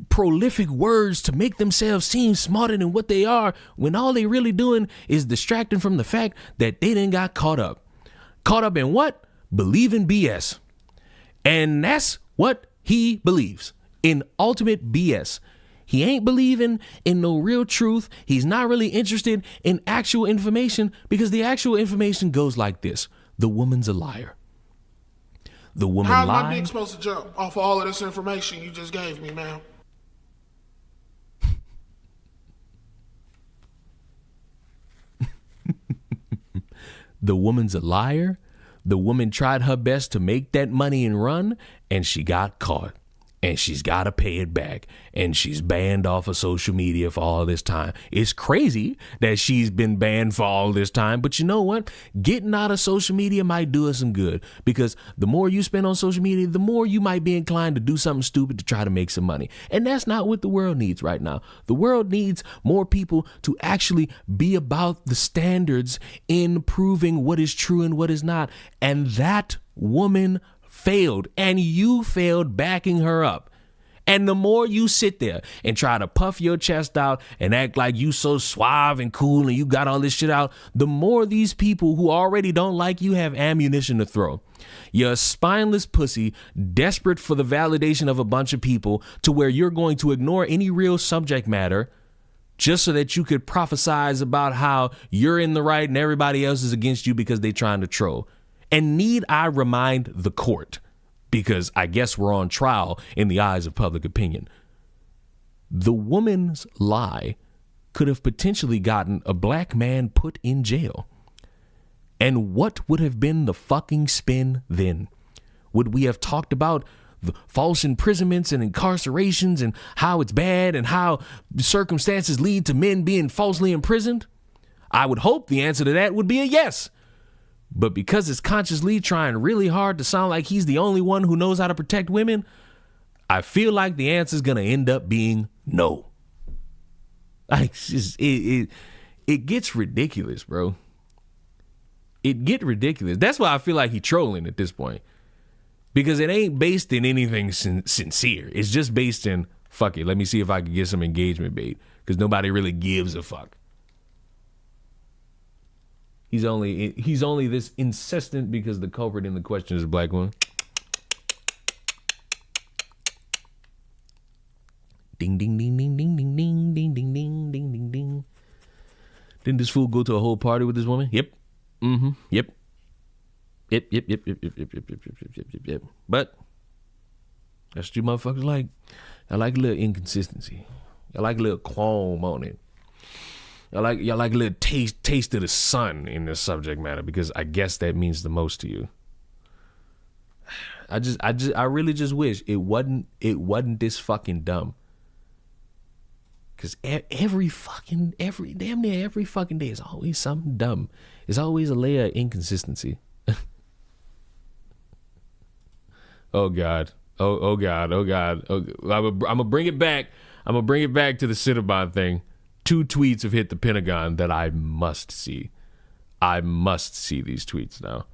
prolific words to make themselves seem smarter than what they are, when all they really doing is distracting from the fact that they didn't got caught up. Caught up in what? Believing BS. And that's what he believes, in ultimate BS. He ain't believing in no real truth. He's not really interested in actual information, because the actual information goes like this. The woman's a liar. The woman How's lied. my dick supposed to jump off of all of this information you just gave me, man? The woman's a liar. The woman tried her best to make that money and run, and she got caught. and she's got to pay it back, and she's banned off of social media for all this time. It's crazy that she's been banned for all this time, but you know what? Getting out of social media might do us some good, because the more you spend on social media, the more you might be inclined to do something stupid to try to make some money. And that's not what the world needs right now. The world needs more people to actually be about the standards in proving what is true and what is not. And that woman failed, and you failed backing her up. And the more you sit there and try to puff your chest out and act like you so suave and cool and you got all this shit out, the more these people who already don't like you have ammunition to throw. You're a spineless pussy, desperate for the validation of a bunch of people, to where you're going to ignore any real subject matter just so that you could prophesize about how you're in the right and everybody else is against you because they're trying to troll. And need I remind the court, because I guess we're on trial in the eyes of public opinion, the woman's lie could have potentially gotten a black man put in jail. And what would have been the fucking spin then? Would we have talked about the false imprisonments and incarcerations and how it's bad and how circumstances lead to men being falsely imprisoned? I would hope the answer to that would be a yes. But because it's Conscious Lee trying really hard to sound like he's the only one who knows how to protect women, I feel like the answer is going to end up being no. Like, it gets ridiculous, bro. It get ridiculous. That's why I feel like he's trolling at this point. Because it ain't based in anything sincere. It's just based in, fuck it, let me see if I can get some engagement bait. Because nobody really gives a fuck. He's only this insistent because the culprit in the question is a black woman. Ding ding ding ding ding ding ding ding ding ding ding ding ding. Didn't this fool go to a whole party with this woman? Yep. Mm-hmm. Yep. Yep. But that's what you motherfuckers like. I like a little inconsistency. I like a little qualm on it. Y'all like a little taste of the sun in this subject matter, because I guess that means the most to you. I really just wish it wasn't this fucking dumb. Cause every damn near every fucking day is always something dumb. It's always a layer of inconsistency. Oh God. Oh God. I'm gonna bring it back. I'm gonna bring it back to the Cinnabon thing. 2 tweets have hit the Pentagon that I must see. I must see these tweets now.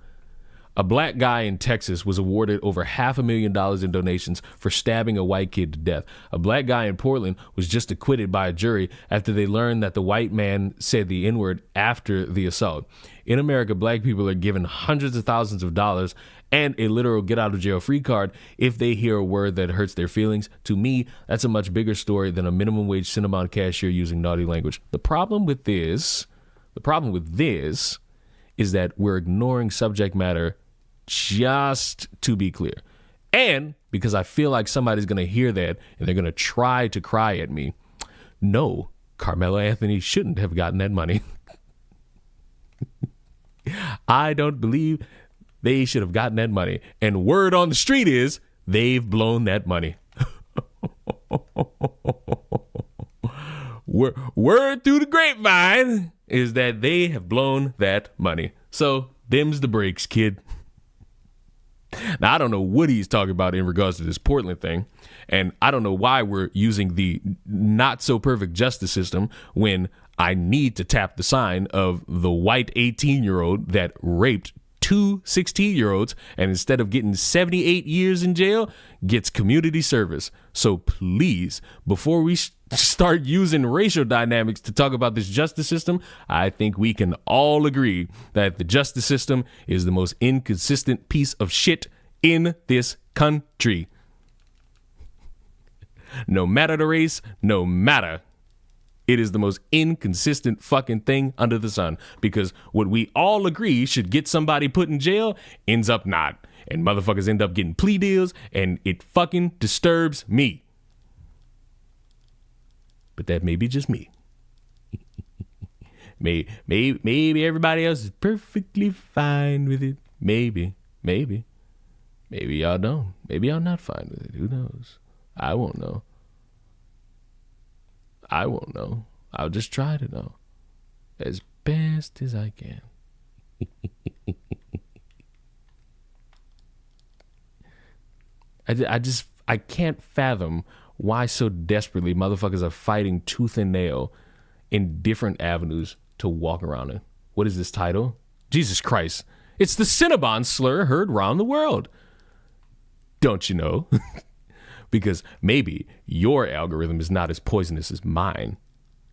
A black guy in Texas was awarded over $500,000 in donations for stabbing a white kid to death. A black guy in Portland was just acquitted by a jury after they learned that the white man said the N-word after the assault. In America, black people are given hundreds of thousands of dollars and a literal get-out-of-jail-free card if they hear a word that hurts their feelings. To me, that's a much bigger story than a minimum wage Cinnabon cashier using naughty language. The problem with this is that we're ignoring subject matter just to be clear. And because I feel like somebody's going to hear that and they're going to try to cry at me. No, Carmelo Anthony shouldn't have gotten that money. I don't believe they should have gotten that money. And word on the street is they've blown that money. Word through the grapevine is that they have blown that money. So them's the breaks, kid. Now, I don't know what he's talking about in regards to this Portland thing. And I don't know why we're using the not so perfect justice system when I need to tap the sign of the white 18-year-old that raped 2 16-year-olds and instead of getting 78 years in jail, gets community service. So please, before we start using racial dynamics to talk about this justice system, I think we can all agree that the justice system is the most inconsistent piece of shit in this country. No matter the race, no matter. It is the most inconsistent fucking thing under the sun, because what we all agree should get somebody put in jail ends up not. And motherfuckers end up getting plea deals, and it fucking disturbs me. But that may be just me. Maybe everybody else is perfectly fine with it. Maybe y'all don't. Maybe y'all not fine with it. Who knows? I won't know. I won't know. I'll just try to know as best as I can. I can't fathom why so desperately motherfuckers are fighting tooth and nail in different avenues to walk around in. What is this title? Jesus Christ. It's the Cinnabon slur heard round the world. Don't you know? Because maybe your algorithm is not as poisonous as mine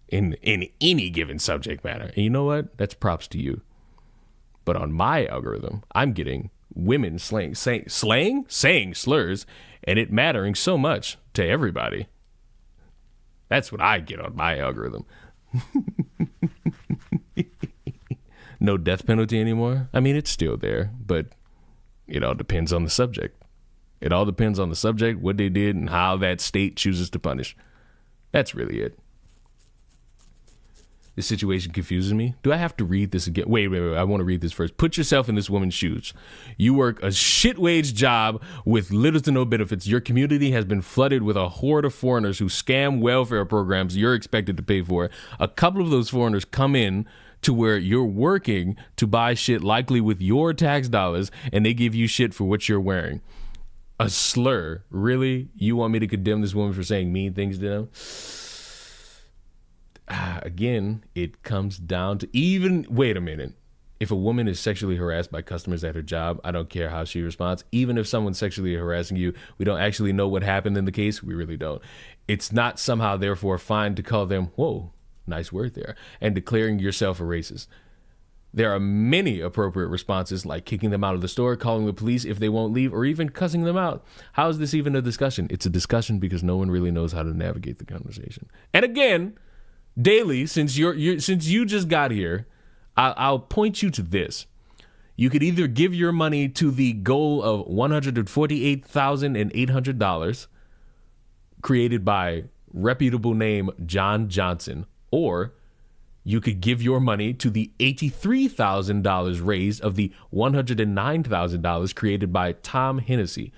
in any given subject matter. And you know what? That's props to you. But on my algorithm, I'm getting women saying slurs, and it mattering so much to everybody. That's what I get on my algorithm. No death penalty anymore? I mean, it's still there, but it all depends on the subject. It all depends on the subject, what they did, and how that state chooses to punish. That's really it. This situation confuses me. Do I have to read this again? Wait. I want to read this first. Put yourself in this woman's shoes. You work a shit-wage job with little to no benefits. Your community has been flooded with a horde of foreigners who scam welfare programs you're expected to pay for. A couple of those foreigners come in to where you're working to buy shit likely with your tax dollars, and they give you shit for what you're wearing. A slur? Really? You want me to condemn this woman for saying mean things to them? Again, it comes down to wait a minute. If a woman is sexually harassed by customers at her job, I don't care how she responds. Even if someone's sexually harassing you, we don't actually know what happened in the case. We really don't. It's not somehow, therefore, fine to call them, whoa, nice word there, and declaring yourself a racist. There are many appropriate responses, like kicking them out of the store, calling the police if they won't leave, or even cussing them out. How is this even a discussion? It's a discussion because no one really knows how to navigate the conversation. And again, Daily, since you just got here, I'll point you to this. You could either give your money to the goal of $148,800 created by reputable name John Johnson, or you could give your money to the $83,000 raised of the $109,000 created by Tom Hennessy.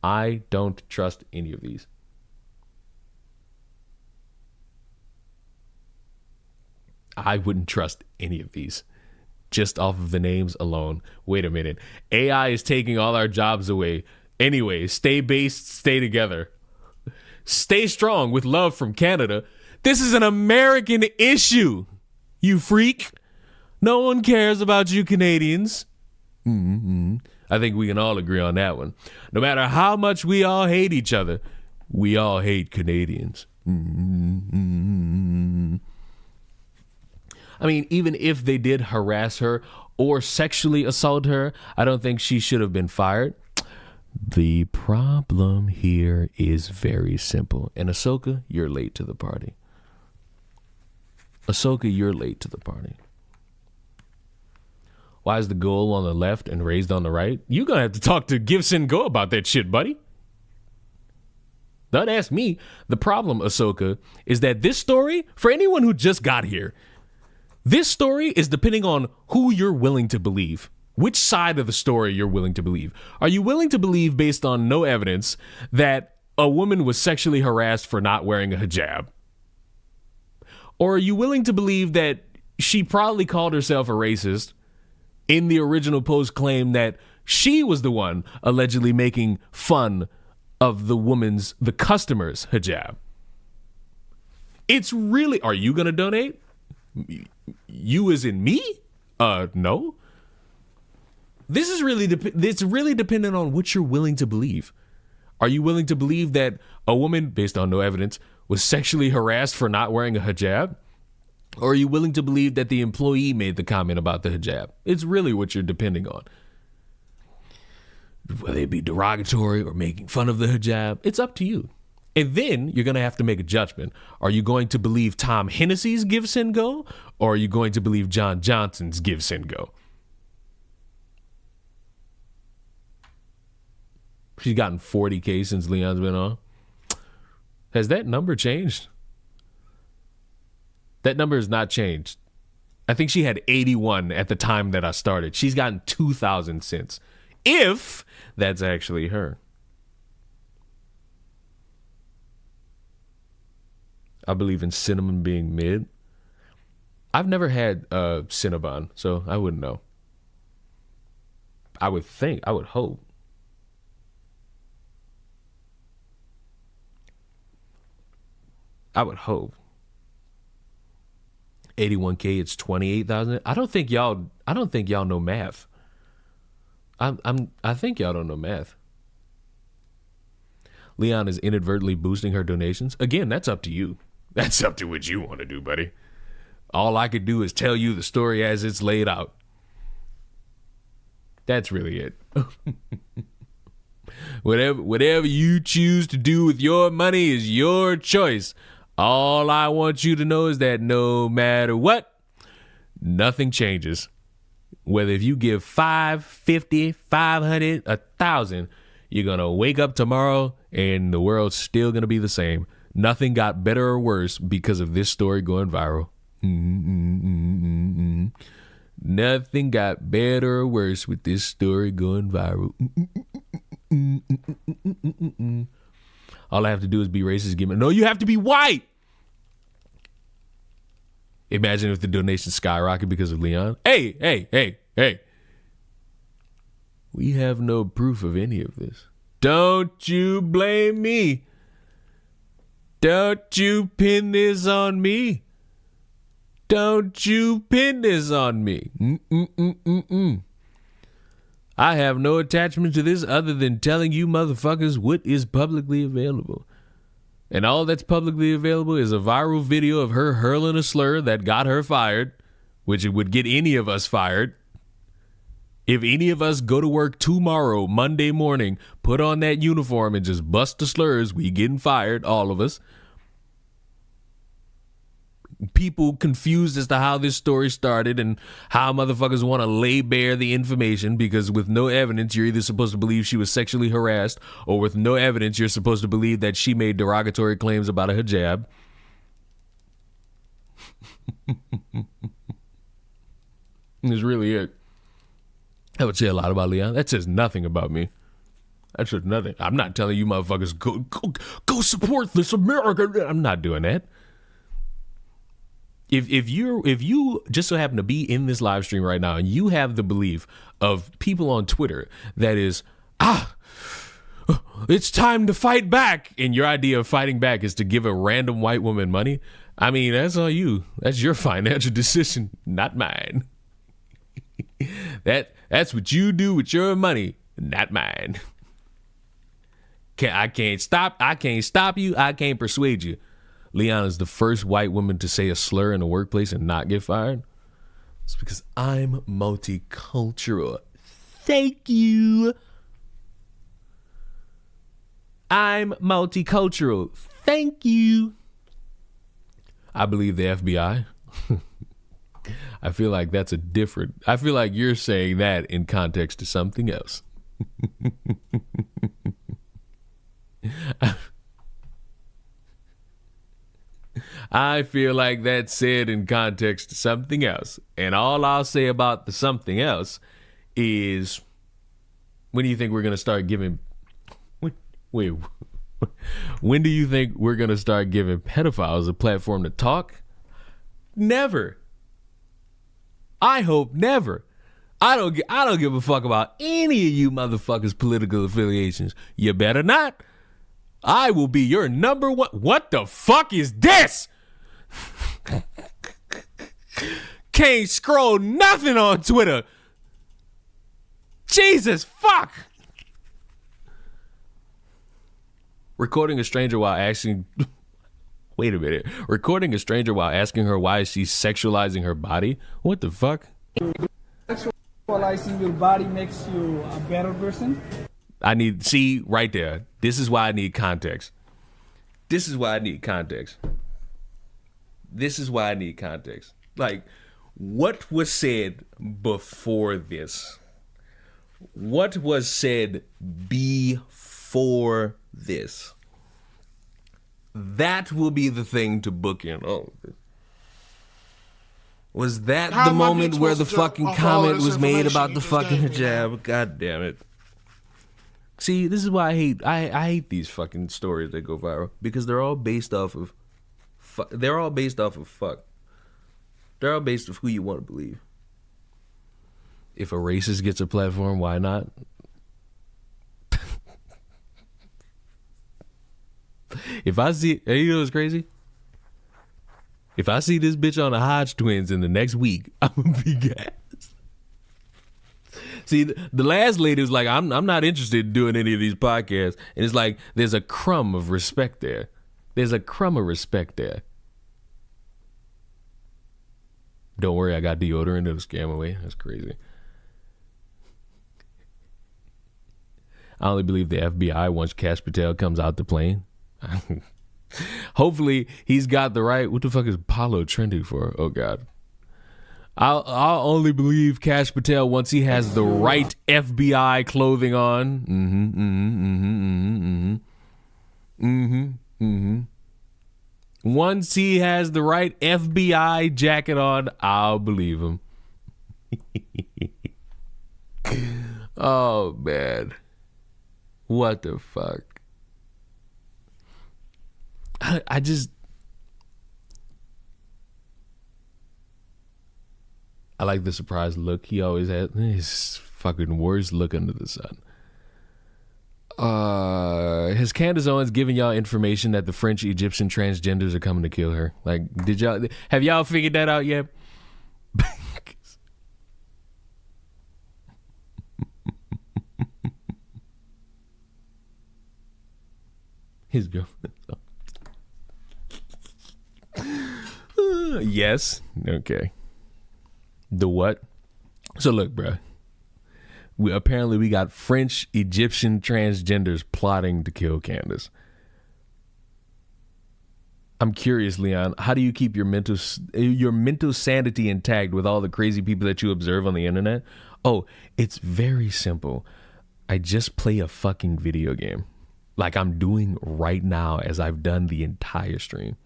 I don't trust any of these. I wouldn't trust any of these just off of the names alone. Wait a minute. AI is taking all our jobs away. Anyway, stay based, stay together. Stay strong with love from Canada. This is an American issue, you freak. No one cares about you Canadians. I think we can all agree on that one. No matter how much we all hate each other, we all hate Canadians. I mean, even if they did harass her or sexually assault her, I don't think she should have been fired. The problem here is very simple. And Ahsoka, you're late to the party. Ahsoka, you're late to the party. Why is the goal on the left and raised on the right? You're going to have to talk to Gibson Go about that shit, buddy. Don't ask me. The problem, Ahsoka, is that this story, for anyone who just got here, this story is depending on who you're willing to believe. Which side of the story you're willing to believe. Are you willing to believe, based on no evidence, that a woman was sexually harassed for not wearing a hijab? Or are you willing to believe that she probably called herself a racist in the original post claim that she was the one allegedly making fun of the customer's hijab? It's really, are you going to donate? You as in me? No. This is really, it's really dependent on what you're willing to believe. Are you willing to believe that a woman, based on no evidence, was sexually harassed for not wearing a hijab? Or are you willing to believe that the employee made the comment about the hijab? It's really what you're depending on. Whether it be derogatory or making fun of the hijab, it's up to you. And then you're going to have to make a judgment. Are you going to believe Tom Hennessy's give, send, go? Or are you going to believe John Johnson's give, send, go? She's gotten 40K since Leon's been on. Has that number changed? That number has not changed. I think she had 81 at the time that I started. She's gotten 2,000 since. If that's actually her. I believe in cinnamon being mid. I've never had Cinnabon, so I wouldn't know. I would hope. I would hope. 81K, it's 28,000. I don't think y'all know math. I think y'all don't know math. Leon is inadvertently boosting her donations. Again, that's up to you. That's up to what you want to do, buddy. All I could do is tell you the story as it's laid out. That's really it. Whatever you choose to do with your money is your choice. All I want you to know is that no matter what, nothing changes. Whether if you give 5, 50, 500, 1,000, you're going to wake up tomorrow and the world's still going to be the same. Nothing got better or worse because of this story going viral. Nothing got better or worse with this story going viral. All I have to do is be racist. No, you have to be white. Imagine if the donations skyrocket because of Leon. Hey. We have no proof of any of this. Don't you blame me. Don't you pin this on me. Don't you pin this on me. I have no attachment to this other than telling you motherfuckers what is publicly available. And all that's publicly available is a viral video of her hurling a slur that got her fired, which it would get any of us fired. If any of us go to work tomorrow, Monday morning, put on that uniform and just bust the slurs, we getting fired, all of us. People confused as to how this story started and how motherfuckers want to lay bare the information, because with no evidence, you're either supposed to believe she was sexually harassed, or with no evidence, you're supposed to believe that she made derogatory claims about a hijab. That's really it. That would say a lot about Leon. That says nothing about me. That says nothing. I'm not telling you motherfuckers, go support this America. I'm not doing that. If you just so happen to be in this live stream right now and you have the belief of people on Twitter that is, it's time to fight back, and your idea of fighting back is to give a random white woman money, I mean, that's on you. That's your financial decision, not mine. That's what you do with your money, not mine. I can't stop you. I can't persuade you. Leon is the first white woman to say a slur in the workplace and not get fired. It's because I'm multicultural. Thank you. I'm multicultural. Thank you. I believe the FBI. I feel like that's I feel like you're saying that in context to something else. I feel like that's said in context to something else. And all I'll say about the something else is, when do you think we're going to start giving... Wait. When do you think we're going to start giving pedophiles a platform to talk? Never. I hope never. I don't give a fuck about any of you motherfuckers' political affiliations. You better not. I will be your number one. What the fuck is this? Can't scroll nothing on Twitter. Jesus fuck. Recording a stranger while asking... Wait a minute. Recording a stranger while asking her why she's sexualizing her body? What the fuck? Sexualizing your body makes you a better person? See, right there. This is why I need context. This is why I need context. Like, what was said before this? What was said before this? That will be the thing to book in all of this. Was that the moment where the fucking comment was made about the fucking hijab? God damn it. See, this is why I hate these fucking stories that go viral, because they're all based off of They're all based off of fuck. They're all based off who you want to believe. If a racist gets a platform, why not? If I see, you know what's crazy? If I see this bitch on the Hodge twins in the next week, I'm gonna be gassed. See, the last lady was like, I'm not interested in doing any of these podcasts. And it's like, there's a crumb of respect there. There's a crumb of respect there. Don't worry, I got deodorant. It'll scare them away. That's crazy. I only believe the FBI once Cash Patel comes out the plane. Hopefully he's got the right. What the fuck is Paulo trending for? Oh God. I'll only believe Cash Patel once he has the right FBI clothing on. Once he has the right FBI jacket on, I'll believe him. Oh man. What the fuck? I like the surprised look he always has. His fucking worst look under the sun. Has Candace Owens given y'all information that the French Egyptian transgenders are coming to kill her? Like, have y'all figured that out yet? His girlfriend. Yes. Okay. The what? So look, bro. We got French Egyptian transgenders plotting to kill Candace. I'm curious, Leon. How do you keep your mental sanity intact with all the crazy people that you observe on the internet? Oh, it's very simple. I just play a fucking video game, like I'm doing right now, as I've done the entire stream.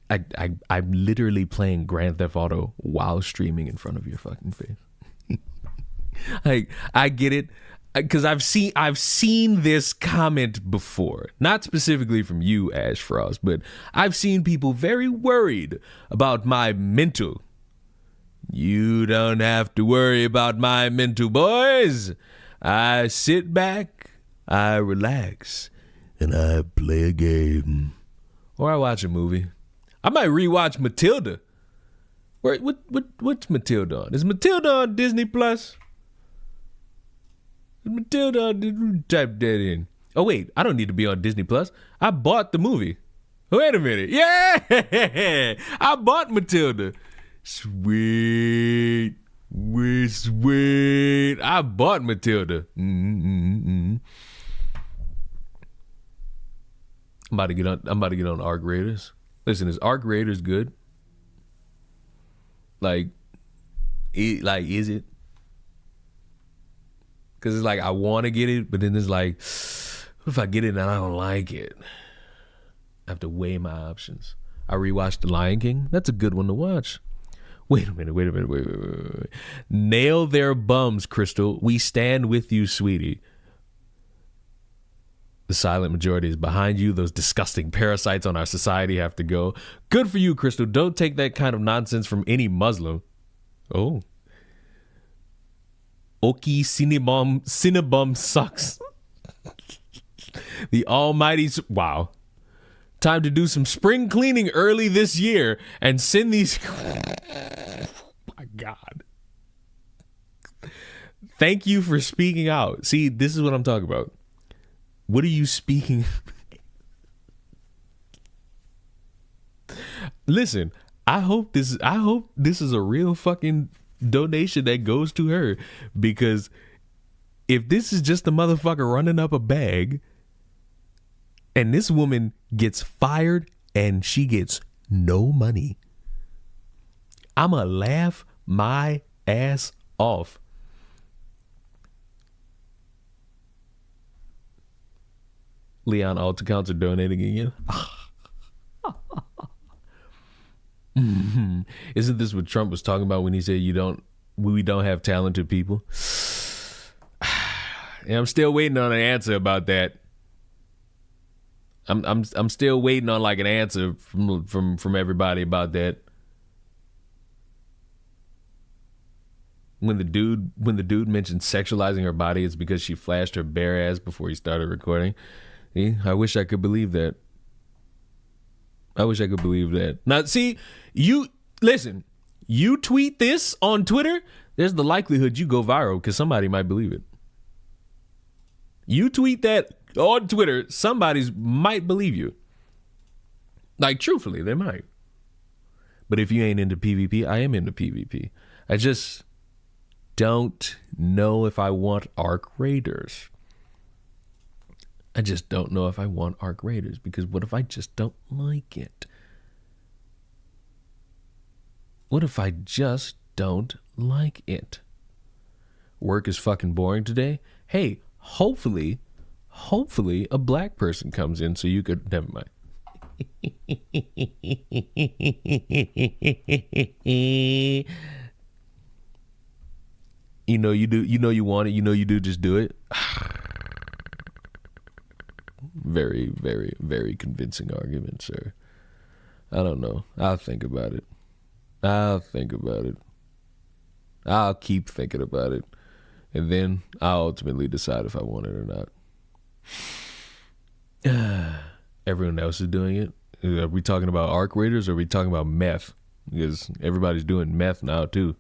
I'm literally playing Grand Theft Auto while streaming in front of your fucking face. Like, I get it, because I've seen this comment before, not specifically from you, Ash Frost, but I've seen people very worried about my mental. You don't have to worry about my mental, boys. I sit back, I relax, and I play a game, or I watch a movie. I might rewatch Matilda. What's Matilda on? Is Matilda on Disney Plus? Is Matilda on? Type that in. Oh wait, I don't need to be on Disney Plus. I bought the movie. Wait a minute. Yeah, I bought Matilda. Sweet. I bought Matilda. I'm about to get on Arc Raiders. Listen, is Arc Raiders good? Is it? Because it's like, I want to get it, but then it's like, what if I get it and I don't like it? I have to weigh my options. I rewatched The Lion King. That's a good one to watch. Wait a minute. Nail their bums, Crystal. We stand with you, sweetie. The silent majority is behind you. Those disgusting parasites on our society have to go. Good for you, Crystal. Don't take that kind of nonsense from any Muslim. Oh. Oki Cinnabon sucks. The almighty... Wow. Time to do some spring cleaning early this year and send these... My God. Thank you for speaking out. See, this is what I'm talking about. What are you speaking? Listen, I hope this is a real fucking donation that goes to her, because if this is just a motherfucker running up a bag and this woman gets fired and she gets no money, I'ma laugh my ass off. Leon, alt accounts are donating again. Isn't this what Trump was talking about when he said we don't have talented people? And I'm still waiting on an answer about that. I'm still waiting on like an answer from everybody about that. When the dude mentioned sexualizing her body, it's because she flashed her bare ass before he started recording. I wish I could believe that. Now, see, you tweet this on Twitter, there's the likelihood you go viral because somebody might believe it. You tweet that on Twitter, somebody might believe you. Like, truthfully, they might. But if you ain't into PvP, I am into PvP. I just don't know if I want Arc Raiders. I just don't know if I want Arc Raiders, because what if I just don't like it? What if I just don't like it? Work is fucking boring today. Hey, hopefully a black person comes in so you could, never mind. You know you do, you know you want it, you know you do, just do it. Very, very, very convincing argument, sir. I don't know. I'll think about it. I'll keep thinking about it. And then I'll ultimately decide if I want it or not. Everyone else is doing it. Are we talking about Arc Raiders or are we talking about meth? Because everybody's doing meth now too.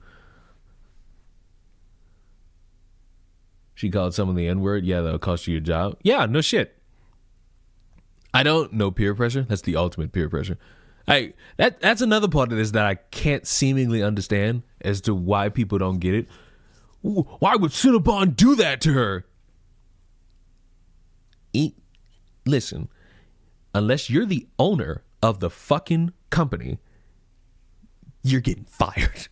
She called someone the N-word. Yeah, that'll cost you your job. Yeah, no shit. I don't know peer pressure. That's the ultimate peer pressure. That's another part of this that I can't seemingly understand as to why people don't get it. Why would Cinnabon do that to her? Listen, unless you're the owner of the fucking company, you're getting fired.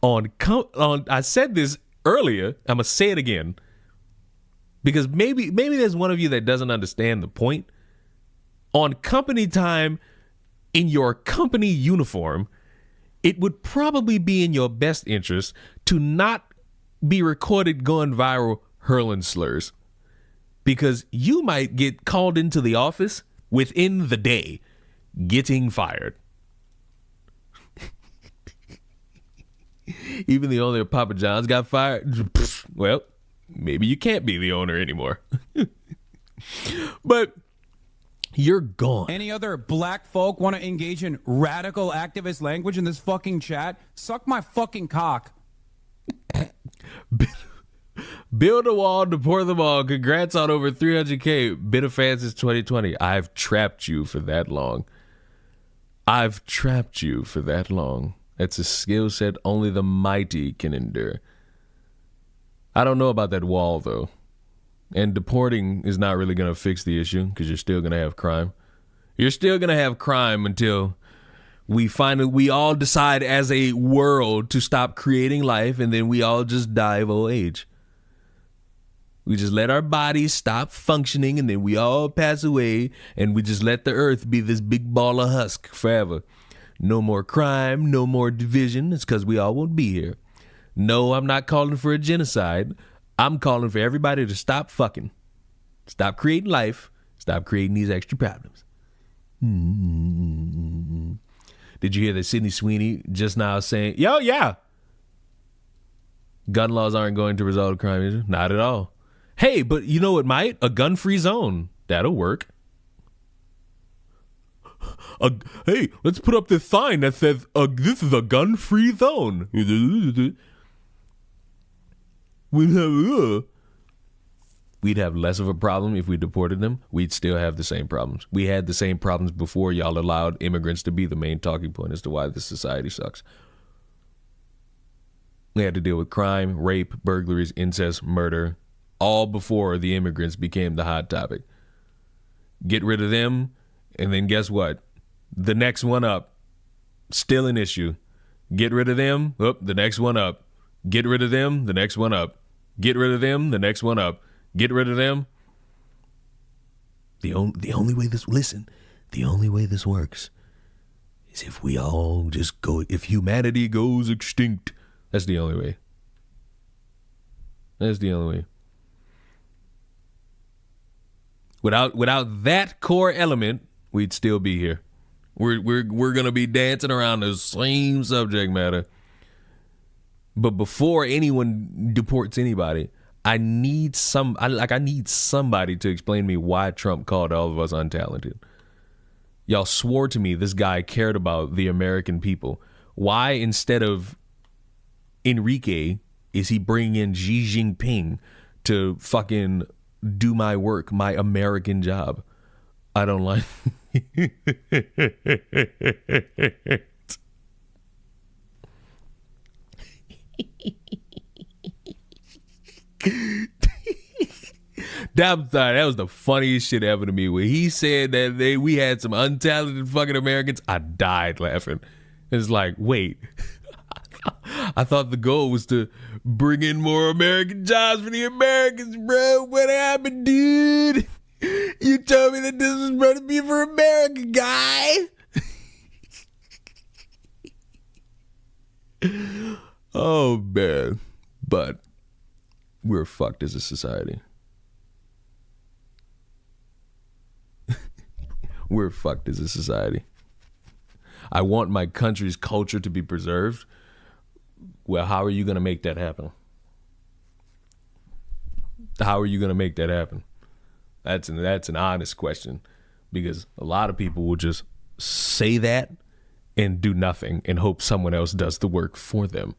I said this earlier. I'm gonna say it again because maybe there's one of you that doesn't understand the point. On company time, in your company uniform, it would probably be in your best interest to not be recorded going viral hurling slurs, because you might get called into the office within the day, getting fired. Even the owner of Papa John's got fired. Well, maybe you can't be the owner anymore. But you're gone. Any other black folk want to engage in radical activist language in this fucking chat? Suck my fucking cock. Build a wall, deport them all. Congrats on over 300K. Been a fan since 2020. I've trapped you for that long. It's a skill set only the mighty can endure. I don't know about that wall, though. And deporting is not really going to fix the issue because you're still going to have crime. You're still going to have crime until we all decide as a world to stop creating life, and then we all just die of old age. We just let our bodies stop functioning, and then we all pass away, and we just let the earth be this big ball of husk forever. No more crime, no more division. It's because we all won't be here. No, I'm not calling for a genocide. I'm calling for everybody to stop fucking. Stop creating life. Stop creating these extra problems. Did you hear that Sydney Sweeney just now saying, yeah, gun laws aren't going to resolve crime issue? Not at all. Hey, but you know what might? A gun-free zone. That'll work. Hey, let's put up this sign that says, this is a gun-free zone. We'd have less of a problem if we deported them. We'd still have the same problems. We had the same problems before y'all allowed immigrants to be the main talking point as to why this society sucks. We had to deal with crime, rape, burglaries, incest, murder, all before the immigrants became the hot topic. Get rid of them, and then guess what? The next one up, still an issue. Get rid of them, the next one up. Get rid of them, the next one up. Get rid of them, the next one up. Get rid of them. The only way this works is if we all just go, if humanity goes extinct. That's the only way. Without that core element, we'd still be here. We're gonna be dancing around the same subject matter. But before anyone deports anybody, I need somebody to explain to me why Trump called all of us untalented. Y'all swore to me this guy cared about the American people. Why, instead of Enrique, is he bringing in Xi Jinping to fucking do my work, my American job? I don't like that was the funniest shit ever to me. When he said that we had some untalented fucking Americans, I died laughing. It's like, wait, I thought the goal was to bring in more American jobs for the Americans, bro. What happened, dude? You told me that this was going to be for America, guy. Oh, man. But we're fucked as a society. We're fucked as a society. I want my country's culture to be preserved. Well, how are you going to make that happen? How are you going to make that happen? That's an honest question, because a lot of people will just say that and do nothing and hope someone else does the work for them.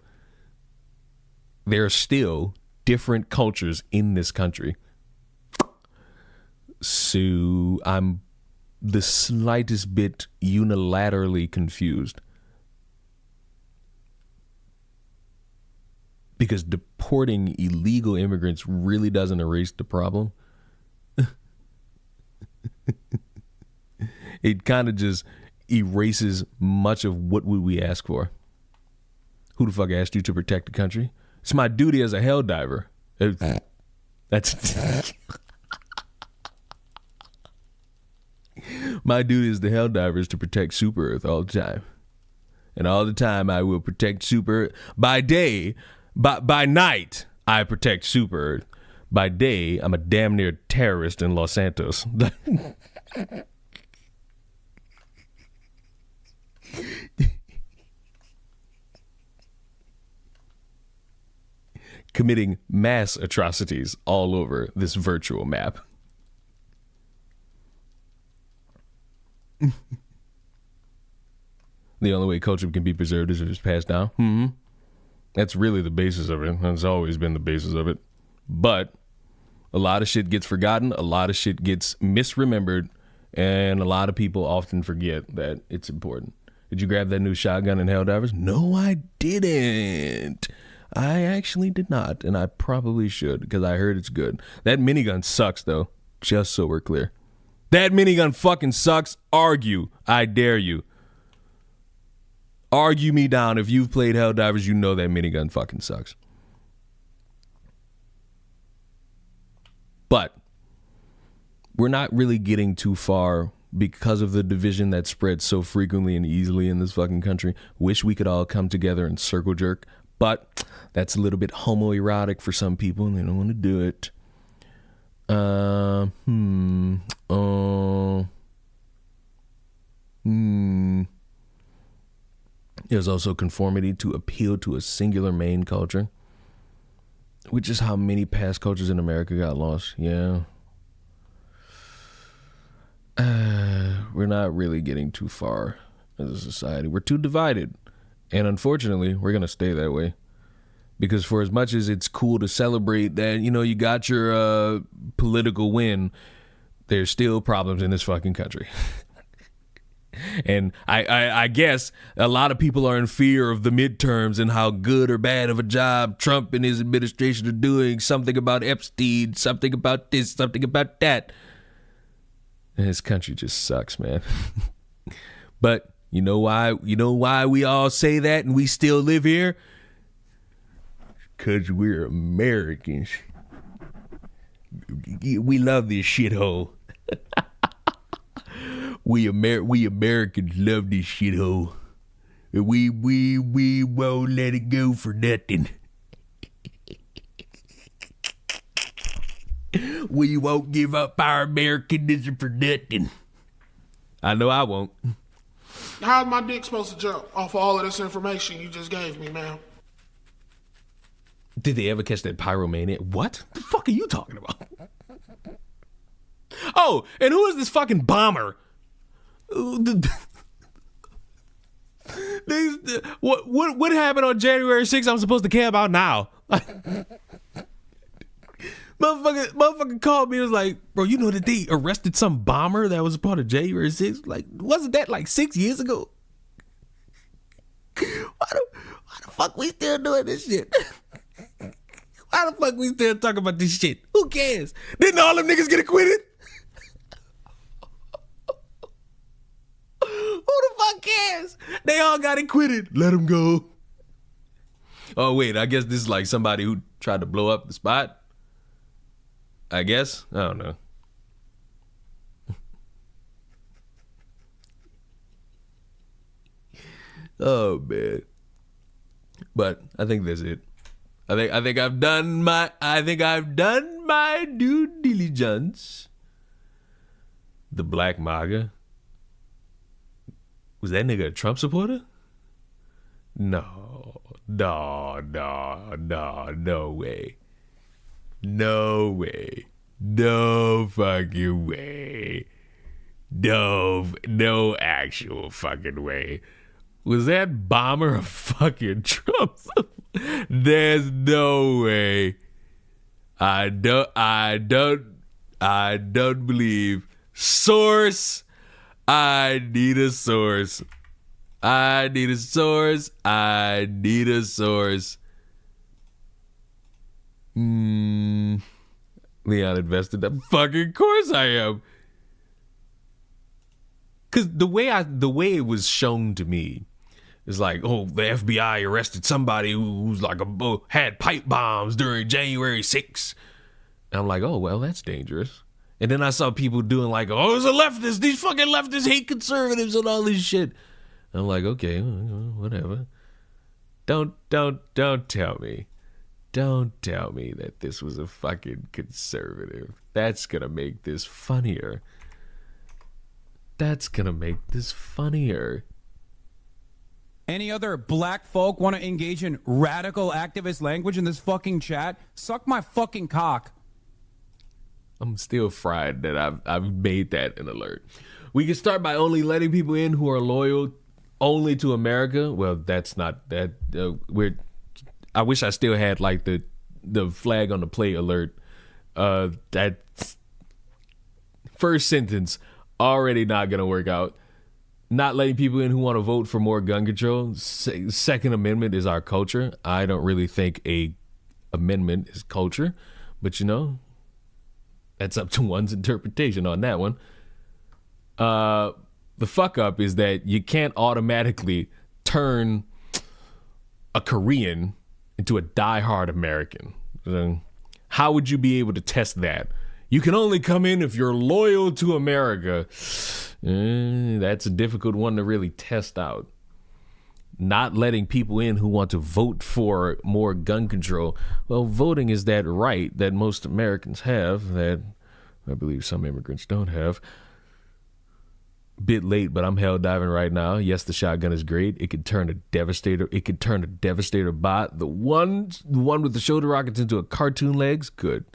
There are still different cultures in this country. So I'm the slightest bit unilaterally confused. Because deporting illegal immigrants really doesn't erase the problem. It kind of just erases much of what would we ask for. Who the fuck asked you to protect the country? It's my duty as a hell diver. That's my duty as the hell diver is to protect Super Earth all the time. And all the time I will protect Super Earth. By day, by night, I protect Super Earth. By day, I'm a damn near terrorist in Los Santos. Committing mass atrocities all over this virtual map. The only way culture can be preserved is if it's passed down. That's really the basis of it. That's always been the basis of it. But a lot of shit gets forgotten. A lot of shit gets misremembered. And a lot of people often forget that it's important. Did you grab that new shotgun in Helldivers? No, I didn't. I actually did not. And I probably should, because I heard it's good. That minigun sucks, though. Just so we're clear. That minigun fucking sucks. Argue. I dare you. Argue me down. If you've played Helldivers, you know that minigun fucking sucks. But we're not really getting too far because of the division that spreads so frequently and easily in this fucking country. Wish we could all come together and circle jerk, but that's a little bit homoerotic for some people and they don't want to do it. There's also conformity to appeal to a singular main culture, which is how many past cultures in America got lost. Yeah. We're not really getting too far as a society. We're too divided. And unfortunately, we're going to stay that way. Because for as much as it's cool to celebrate that, you know, you got your political win, there's still problems in this fucking country. And I guess a lot of people are in fear of the midterms and how good or bad of a job Trump and his administration are doing. Something about Epstein, something about this, something about that. And this country just sucks, man. But you know why we all say that and we still live here? Because we're Americans. We love this shithole. We Americans love this shithole. We won't let it go for nothing. We won't give up our Americanism for nothing. I know I won't. How's my dick supposed to jump off of all of this information you just gave me, man? Did they ever catch that pyromaniac? What the fuck are you talking about? Oh, and who is this fucking bomber? What happened on January 6th I'm supposed to care about now? Motherfucker called me and was like, bro, you know that they arrested some bomber that was a part of January 6th? Like, wasn't that like 6 years ago? Why the fuck we still doing this shit? Why the fuck we still talking about this shit? Who cares? Didn't all them niggas get acquitted? Who the fuck cares? They all got acquitted. Let them go. Oh, wait, I guess this is like somebody who tried to blow up the spot. I guess. I don't know. Oh, man. But I think that's it. I think I've done my due diligence. The Black MAGA. Was that nigga a Trump supporter? No way. No way. No fucking way. No actual fucking way. Was that bomber a fucking Trump supporter? There's no way. I don't believe. Source. I need a source. Leon invested. Fucking course I am. Cause the way it was shown to me is like, oh, the FBI arrested somebody who's like had pipe bombs during January 6th. And I'm like, oh well, that's dangerous. And then I saw people doing like, oh, it's a leftist. These fucking leftists hate conservatives and all this shit. I'm like, okay, whatever. Don't tell me. Don't tell me that this was a fucking conservative. That's gonna make this funnier. Any other black folk want to engage in radical activist language in this fucking chat? Suck my fucking cock. I'm still fried that I've made that an alert. We can start by only letting people in who are loyal only to America. Well, that's not that. I wish I still had like the flag on the play alert. That first sentence already not gonna work out. Not letting people in who want to vote for more gun control. Second Amendment is our culture. I don't really think a amendment is culture, but you know. That's up to one's interpretation on that one. The fuck up is that you can't automatically turn a Korean into a diehard American. How would you be able to test that? You can only come in if you're loyal to America. That's a difficult one to really test out. Not letting people in who want to vote for more gun control. Well, voting is that right that most Americans have that I believe some immigrants don't have. Bit late, but I'm hell diving right now. Yes, the shotgun is great. It could turn a devastator. It could turn a devastator bot. The one with the shoulder rockets into a cartoon legs. Good.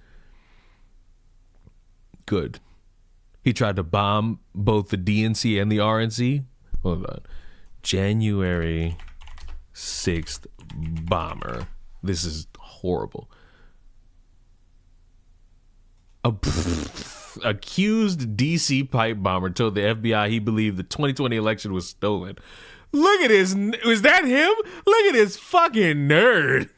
He tried to bomb both the DNC and the RNC. Hold on. January 6th bomber. This is horrible. Accused DC pipe bomber told the FBI he believed the 2020 election was stolen. Look at this. Was that him? Look at this fucking nerd.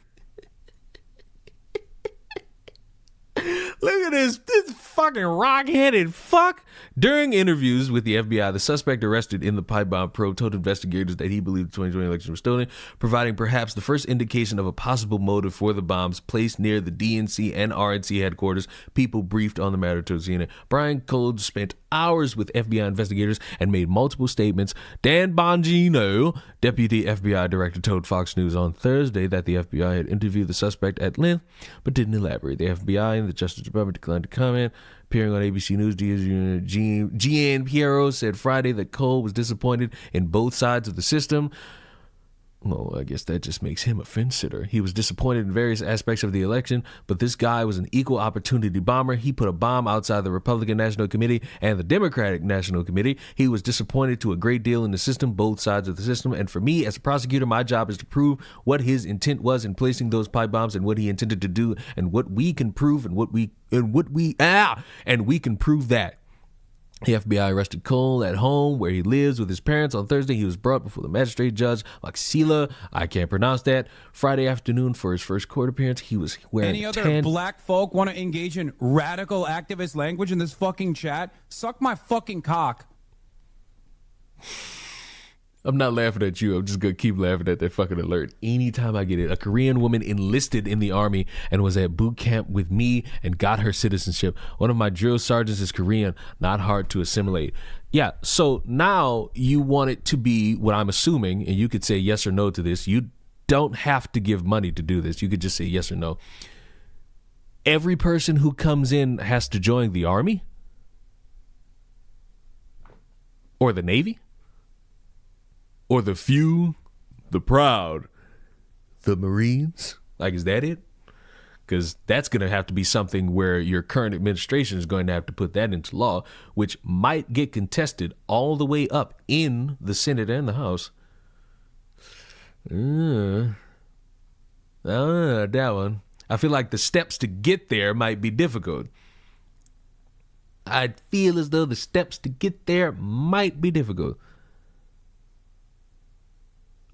Look at this fucking rock-headed fuck. During interviews with the FBI, the suspect arrested in the pipe bomb probe told investigators that he believed the 2020 election was stolen, providing perhaps the first indication of a possible motive for the bombs placed near the DNC and RNC headquarters. People briefed on the matter to CNN. Brian Cold spent hours with FBI investigators and made multiple statements. Dan Bongino, deputy FBI director, told Fox News on Thursday that the FBI had interviewed the suspect at length but didn't elaborate. The FBI and the Justice Department declined to comment. Appearing on ABC News, Gian Piero said Friday that Cole was disappointed in both sides of the system. Well, I guess that just makes him a fence sitter. He was disappointed in various aspects of the election, but this guy was an equal opportunity bomber. He put a bomb outside the Republican National Committee and the Democratic National Committee. He was disappointed to a great deal in the system, both sides of the system. And for me, as a prosecutor, my job is to prove what his intent was in placing those pipe bombs and what he intended to do and what we can prove and we can prove that. The FBI arrested Cole at home where he lives with his parents on Thursday. He was brought before the magistrate judge, Maxila, I can't pronounce that, Friday afternoon for his first court appearance. He was wearing Any other black folk want to engage in radical activist language in this fucking chat? Suck my fucking cock. I'm not laughing at you. I'm just going to keep laughing at that fucking alert anytime I get it. A Korean woman enlisted in the army and was at boot camp with me and got her citizenship. One of my drill sergeants is Korean, not hard to assimilate. Yeah, so now you want it to be what I'm assuming, and you could say yes or no to this. You don't have to give money to do this. You could just say yes or no. Every person who comes in has to join the army? Or the Navy? Or the few, the proud, the Marines? Like, is that it? Because that's going to have to be something where your current administration is going to have to put that into law, which might get contested all the way up in the Senate and the House. That one. I feel like the steps to get there might be difficult. I feel as though the steps to get there might be difficult.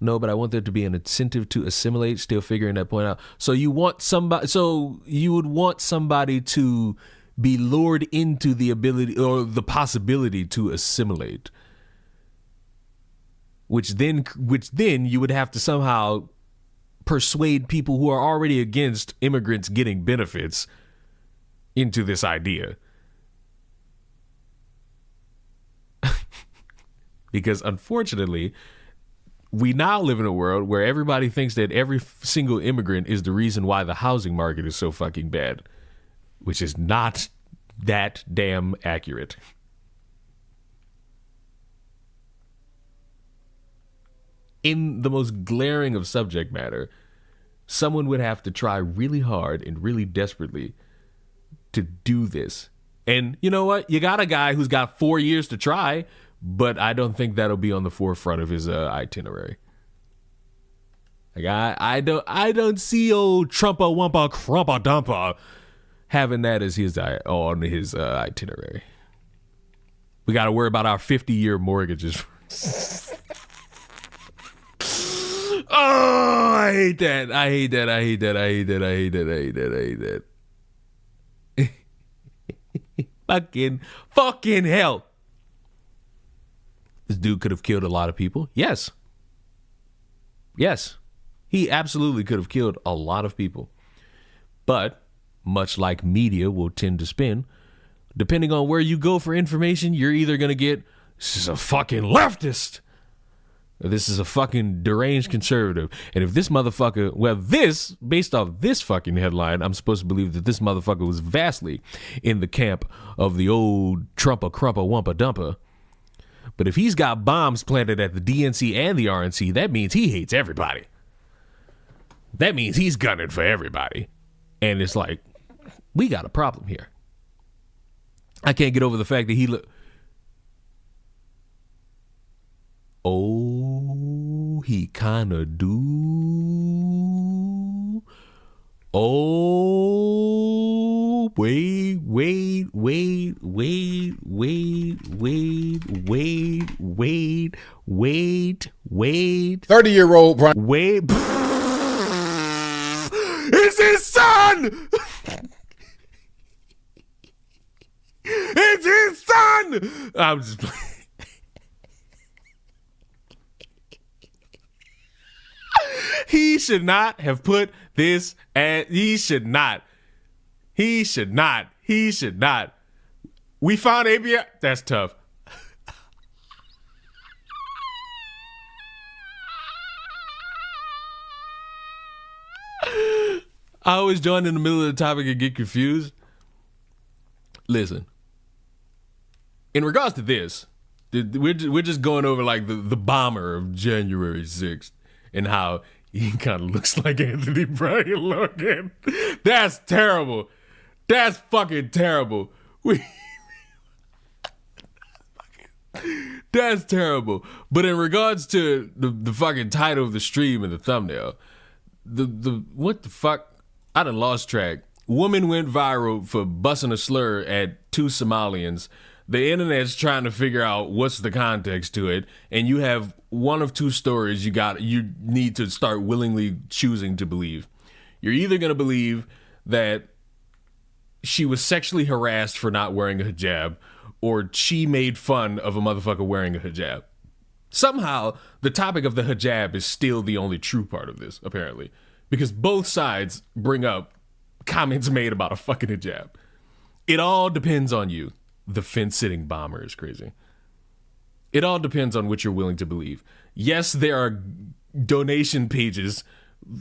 No, but I want there to be an incentive to assimilate. Still figuring that point out. So you want somebody. So you would want somebody to be lured into the ability or the possibility to assimilate, which then you would have to somehow persuade people who are already against immigrants getting benefits into this idea. Because unfortunately, we now live in a world where everybody thinks that every single immigrant is the reason why the housing market is so fucking bad, which is not that damn accurate. In the most glaring of subject matter, someone would have to try really hard and really desperately to do this. And you know what? You got a guy who's got 4 years to try, but I don't think that'll be on the forefront of his itinerary. Like I don't see old Trumpa Wumpa Crumpa Dumpa having that as his on his itinerary. We got to worry about our 50-year mortgages. Oh, I hate that. I hate that. I hate that. I hate that. I hate that. I hate that. I hate that. Fucking hell. This dude could have killed a lot of people. Yes. Yes. He absolutely could have killed a lot of people. But, much like media will tend to spin, depending on where you go for information, you're either going to get, this is a fucking leftist, or this is a fucking deranged conservative. And if this motherfucker, well, this, based off this fucking headline, I'm supposed to believe that this motherfucker was vastly in the camp of the old Trumpa Crumpa Wumpa Dumpa. But if he's got bombs planted at the DNC and the RNC, that means he hates everybody. That means he's gunning for everybody. And it's like, we got a problem here. I can't get over the fact that he oh, he kind of do. Oh, wait. 30-year-old Brian. Wait. It's his son! It's his son! I'm just playing. He should not have put this at, he should not. We found ABI. That's tough. I always join in the middle of the topic and get confused. Listen, in regards to this, we're just going over like the bomber of January 6th and how he kind of looks like Anthony Bryan Logan. That's terrible. That's fucking terrible. That's terrible. But in regards to the fucking title of the stream and the thumbnail, the what the fuck? I done lost track. Woman went viral for busting a slur at 2 Somalians. The internet's trying to figure out what's the context to it, and you have one of 2 stories you need to start willingly choosing to believe. You're either gonna believe that she was sexually harassed for not wearing a hijab, or she made fun of a motherfucker wearing a hijab. Somehow, the topic of the hijab is still the only true part of this, apparently. Because both sides bring up comments made about a fucking hijab. It all depends on you. The fence-sitting bomber is crazy. It all depends on what you're willing to believe. Yes, there are donation pages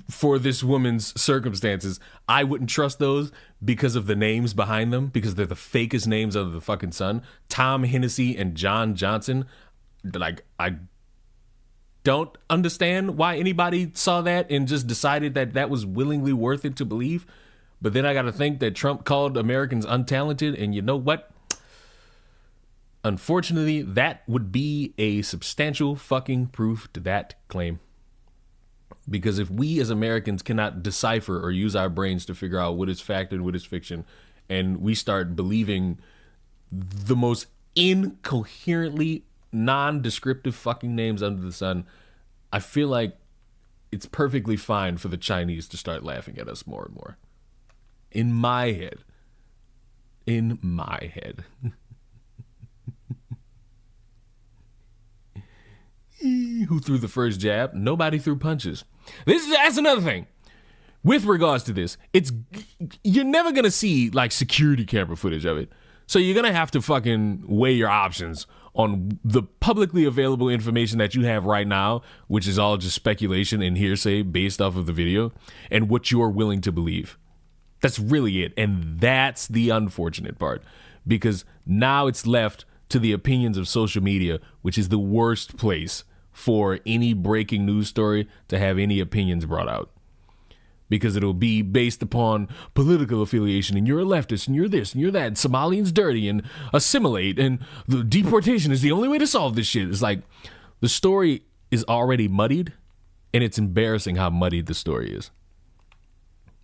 for this woman's circumstances. I wouldn't trust those because of the names behind them, because they're the fakest names under the fucking sun. Tom Hennessy and John Johnson. Like, I don't understand why anybody saw that and just decided that that was willingly worth it to believe. But then I got to think that Trump called Americans untalented, and you know what? Unfortunately, that would be a substantial fucking proof to that claim. Because if we as Americans cannot decipher or use our brains to figure out what is fact and what is fiction, and we start believing the most incoherently non-descriptive fucking names under the sun, I feel like it's perfectly fine for the Chinese to start laughing at us more and more. In my head. In my head. Who threw the first jab? Nobody threw punches. That's another thing. With regards to this, you're never gonna see like security camera footage of it. So you're gonna have to fucking weigh your options on the publicly available information that you have right now, which is all just speculation and hearsay based off of the video, and what you're willing to believe. That's really it. And that's the unfortunate part, because now it's left to the opinions of social media, which is the worst place for any breaking news story to have any opinions brought out. Because it'll be based upon political affiliation, and you're a leftist, and you're this, and you're that, and Somalians dirty, and assimilate, and the deportation is the only way to solve this shit. It's like, the story is already muddied, and it's embarrassing how muddied the story is.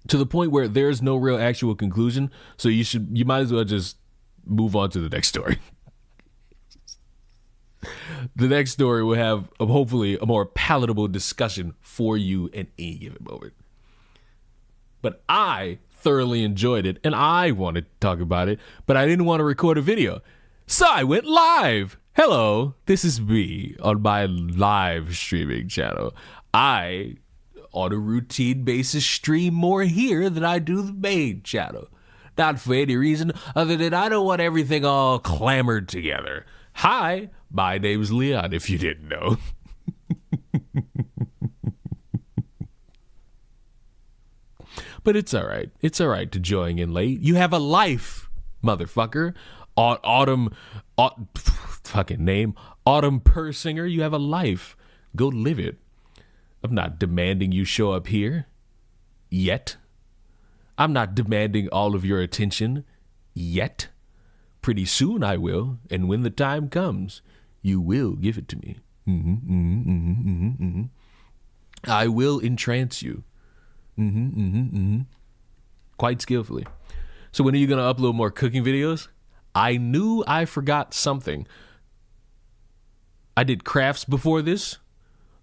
To the point where there's no real actual conclusion, so you might as well just move on to the next story. The next story will have, hopefully, a more palatable discussion for you at any given moment. But I thoroughly enjoyed it, and I wanted to talk about it, but I didn't want to record a video. So I went live. Hello, this is me on my live streaming channel. I, on a routine basis, stream more here than I do the main channel. Not for any reason other than I don't want everything all clamored together. Hi, my name's Leon, if you didn't know. But it's all right. It's all right to join in late. You have a life, motherfucker. Fucking name. Autumn Persinger, you have a life. Go live it. I'm not demanding you show up here. Yet. I'm not demanding all of your attention. Yet. Pretty soon I will. And when the time comes, you will give it to me. I will entrance you. Quite skillfully. So when are you going to upload more cooking videos? I knew I forgot something. I did crafts before this.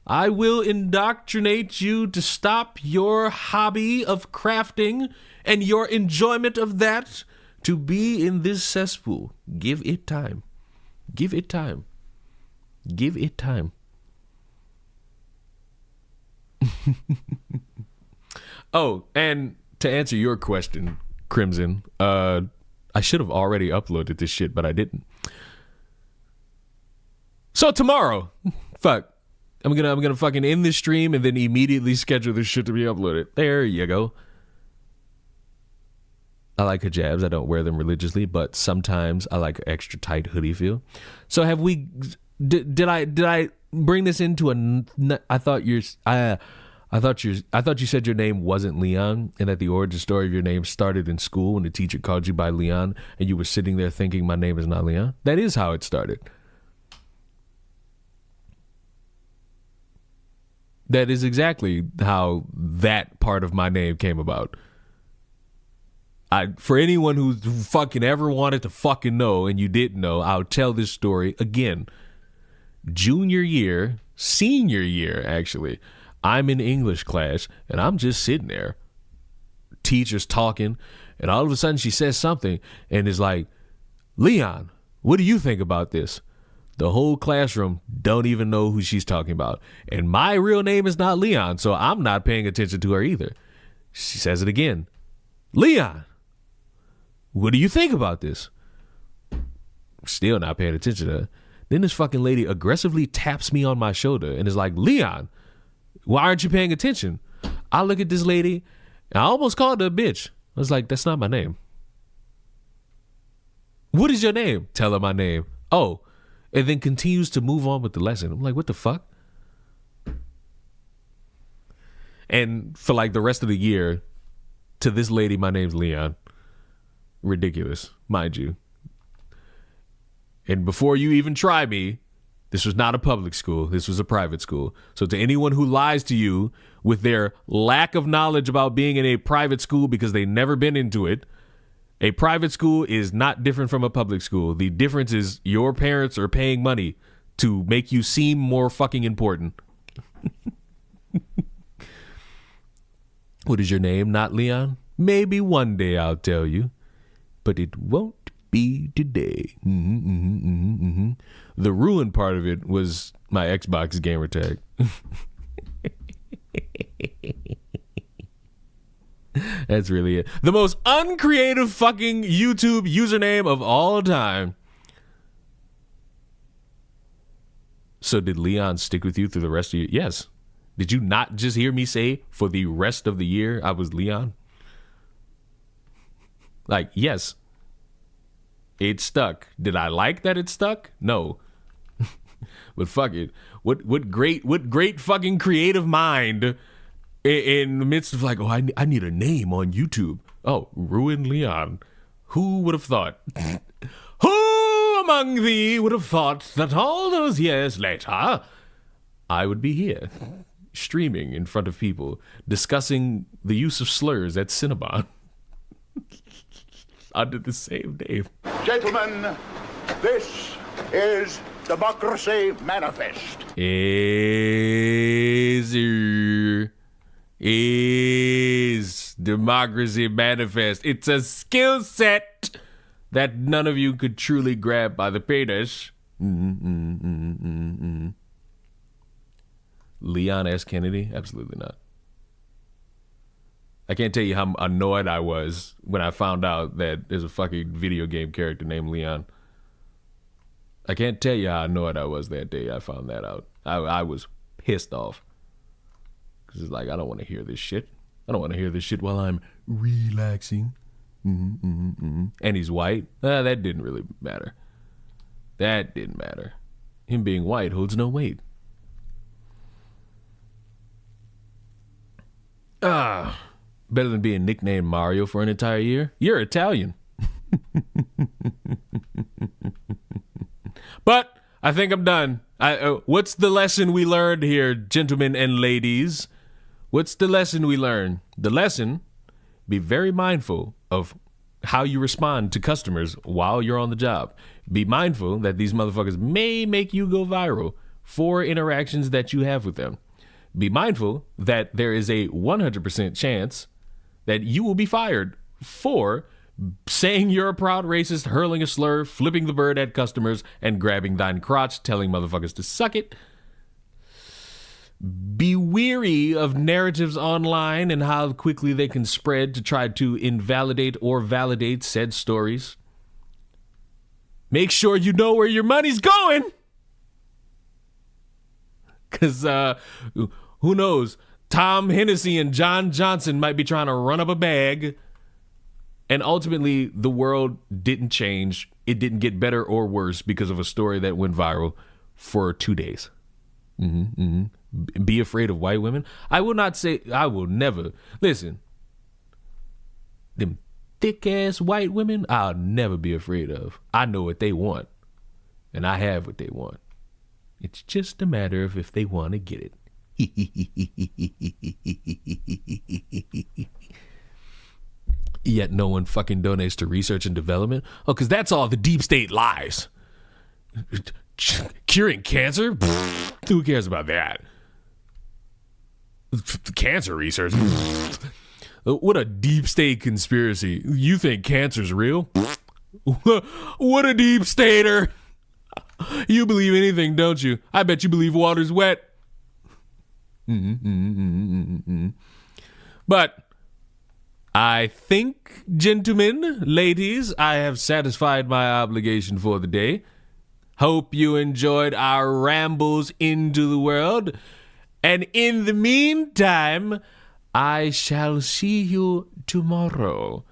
I will indoctrinate you to stop your hobby of crafting and your enjoyment of that to be in this cesspool. Give it time. Give it time. Give it time. Oh, and to answer your question, Crimson, I I should have already uploaded this shit, but I didn't. So tomorrow, fuck, I'm gonna fucking end this stream and then immediately schedule this shit to be uploaded. There you go. I like hijabs. I don't wear them religiously, but sometimes I like extra tight hoodie feel. So have we? Did I bring this into a? I thought you said your name wasn't Leon, and that the origin story of your name started in school when the teacher called you by Leon, and you were sitting there thinking my name is not Leon. That is how it started. That is exactly how that part of my name came about. For anyone who fucking ever wanted to fucking know and you didn't know, I'll tell this story again. Senior year, actually, I'm in English class and I'm just sitting there. Teacher's talking, and all of a sudden she says something and is like, Leon, what do you think about this? The whole classroom don't even know who she's talking about. And my real name is not Leon, so I'm not paying attention to her either. She says it again. Leon, what do you think about this? Still not paying attention to her. Then this fucking lady aggressively taps me on my shoulder and is like, Leon, why aren't you paying attention? I look at this lady, and I almost called her a bitch. I was like, that's not my name. What is your name? Tell her my name. Oh. And then continues to move on with the lesson. I'm like, what the fuck? And for like the rest of the year, to this lady, my name's Leon. Ridiculous, mind you. And before you even try me, this was not a public school. This was a private school. So to anyone who lies to you with their lack of knowledge about being in a private school because they've never been into it, a private school is not different from a public school. The difference is your parents are paying money to make you seem more fucking important. What is your name? Not Leon? Maybe one day I'll tell you, but it won't be today. The ruin part of it was my Xbox gamer tag. That's really it. The most uncreative fucking YouTube username of all time. So did Leon stick with you through the rest of you? Yes. Did you not just hear me say for the rest of the year I was Leon? Like, yes. It stuck. Did I like that it stuck? No. But fuck it. What great fucking creative mind in the midst of like, oh, I need a name on YouTube. Oh, Ruin Leon. Who would have thought? Who among thee would have thought that all those years later, I would be here, streaming in front of people, discussing the use of slurs at Cinnabon under the same name. Gentlemen, this is Democracy Manifest. Is Democracy Manifest. It's a skill set that none of you could truly grab by the penis. Leon S. Kennedy? Absolutely not. I can't tell you how annoyed I was when I found out that there's a fucking video game character named Leon. I can't tell you how annoyed I was that day I found that out. I was pissed off. Because it's like, I don't want to hear this shit. I don't want to hear this shit while I'm relaxing. And he's white. That didn't really matter. That didn't matter. Him being white holds no weight. Better than being nicknamed Mario for an entire year. You're Italian. But I think I'm done. What's the lesson we learned here, gentlemen and ladies? What's the lesson we learned? The lesson, be very mindful of how you respond to customers while you're on the job. Be mindful that these motherfuckers may make you go viral for interactions that you have with them. Be mindful that there is a 100% chance that you will be fired for saying you're a proud racist, hurling a slur, flipping the bird at customers, and grabbing thine crotch, telling motherfuckers to suck it. Be weary of narratives online and how quickly they can spread to try to invalidate or validate said stories. make sure you know where your money's going. Because who knows? Tom Hennessy and John Johnson might be trying to run up a bag. And ultimately, the world didn't change. It didn't get better or worse because of a story that went viral for 2 days. Be afraid of white women? I will never. Listen, them thick-ass white women, I'll never be afraid of. I know what they want. And I have what they want. It's just a matter of if they want to get it. Yet no one fucking donates to research and development. Oh, because that's all the deep state lies. Curing cancer? Who cares about that? Cancer research? What a deep state conspiracy. You think cancer's real? What a deep stater. You believe anything, don't you? I bet you believe water's wet. But I think, gentlemen, ladies, I have satisfied my obligation for the day. Hope you enjoyed our rambles into the world. And in the meantime, I shall see you tomorrow.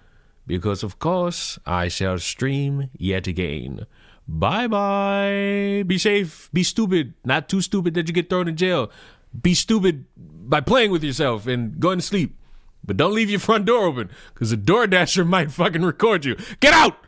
Because, of course, I shall stream yet again. Bye-bye. Be safe. Be stupid. Not too stupid that you get thrown in jail. Be stupid by playing with yourself and going to sleep. But don't leave your front door open, because a DoorDasher might fucking record you. Get out!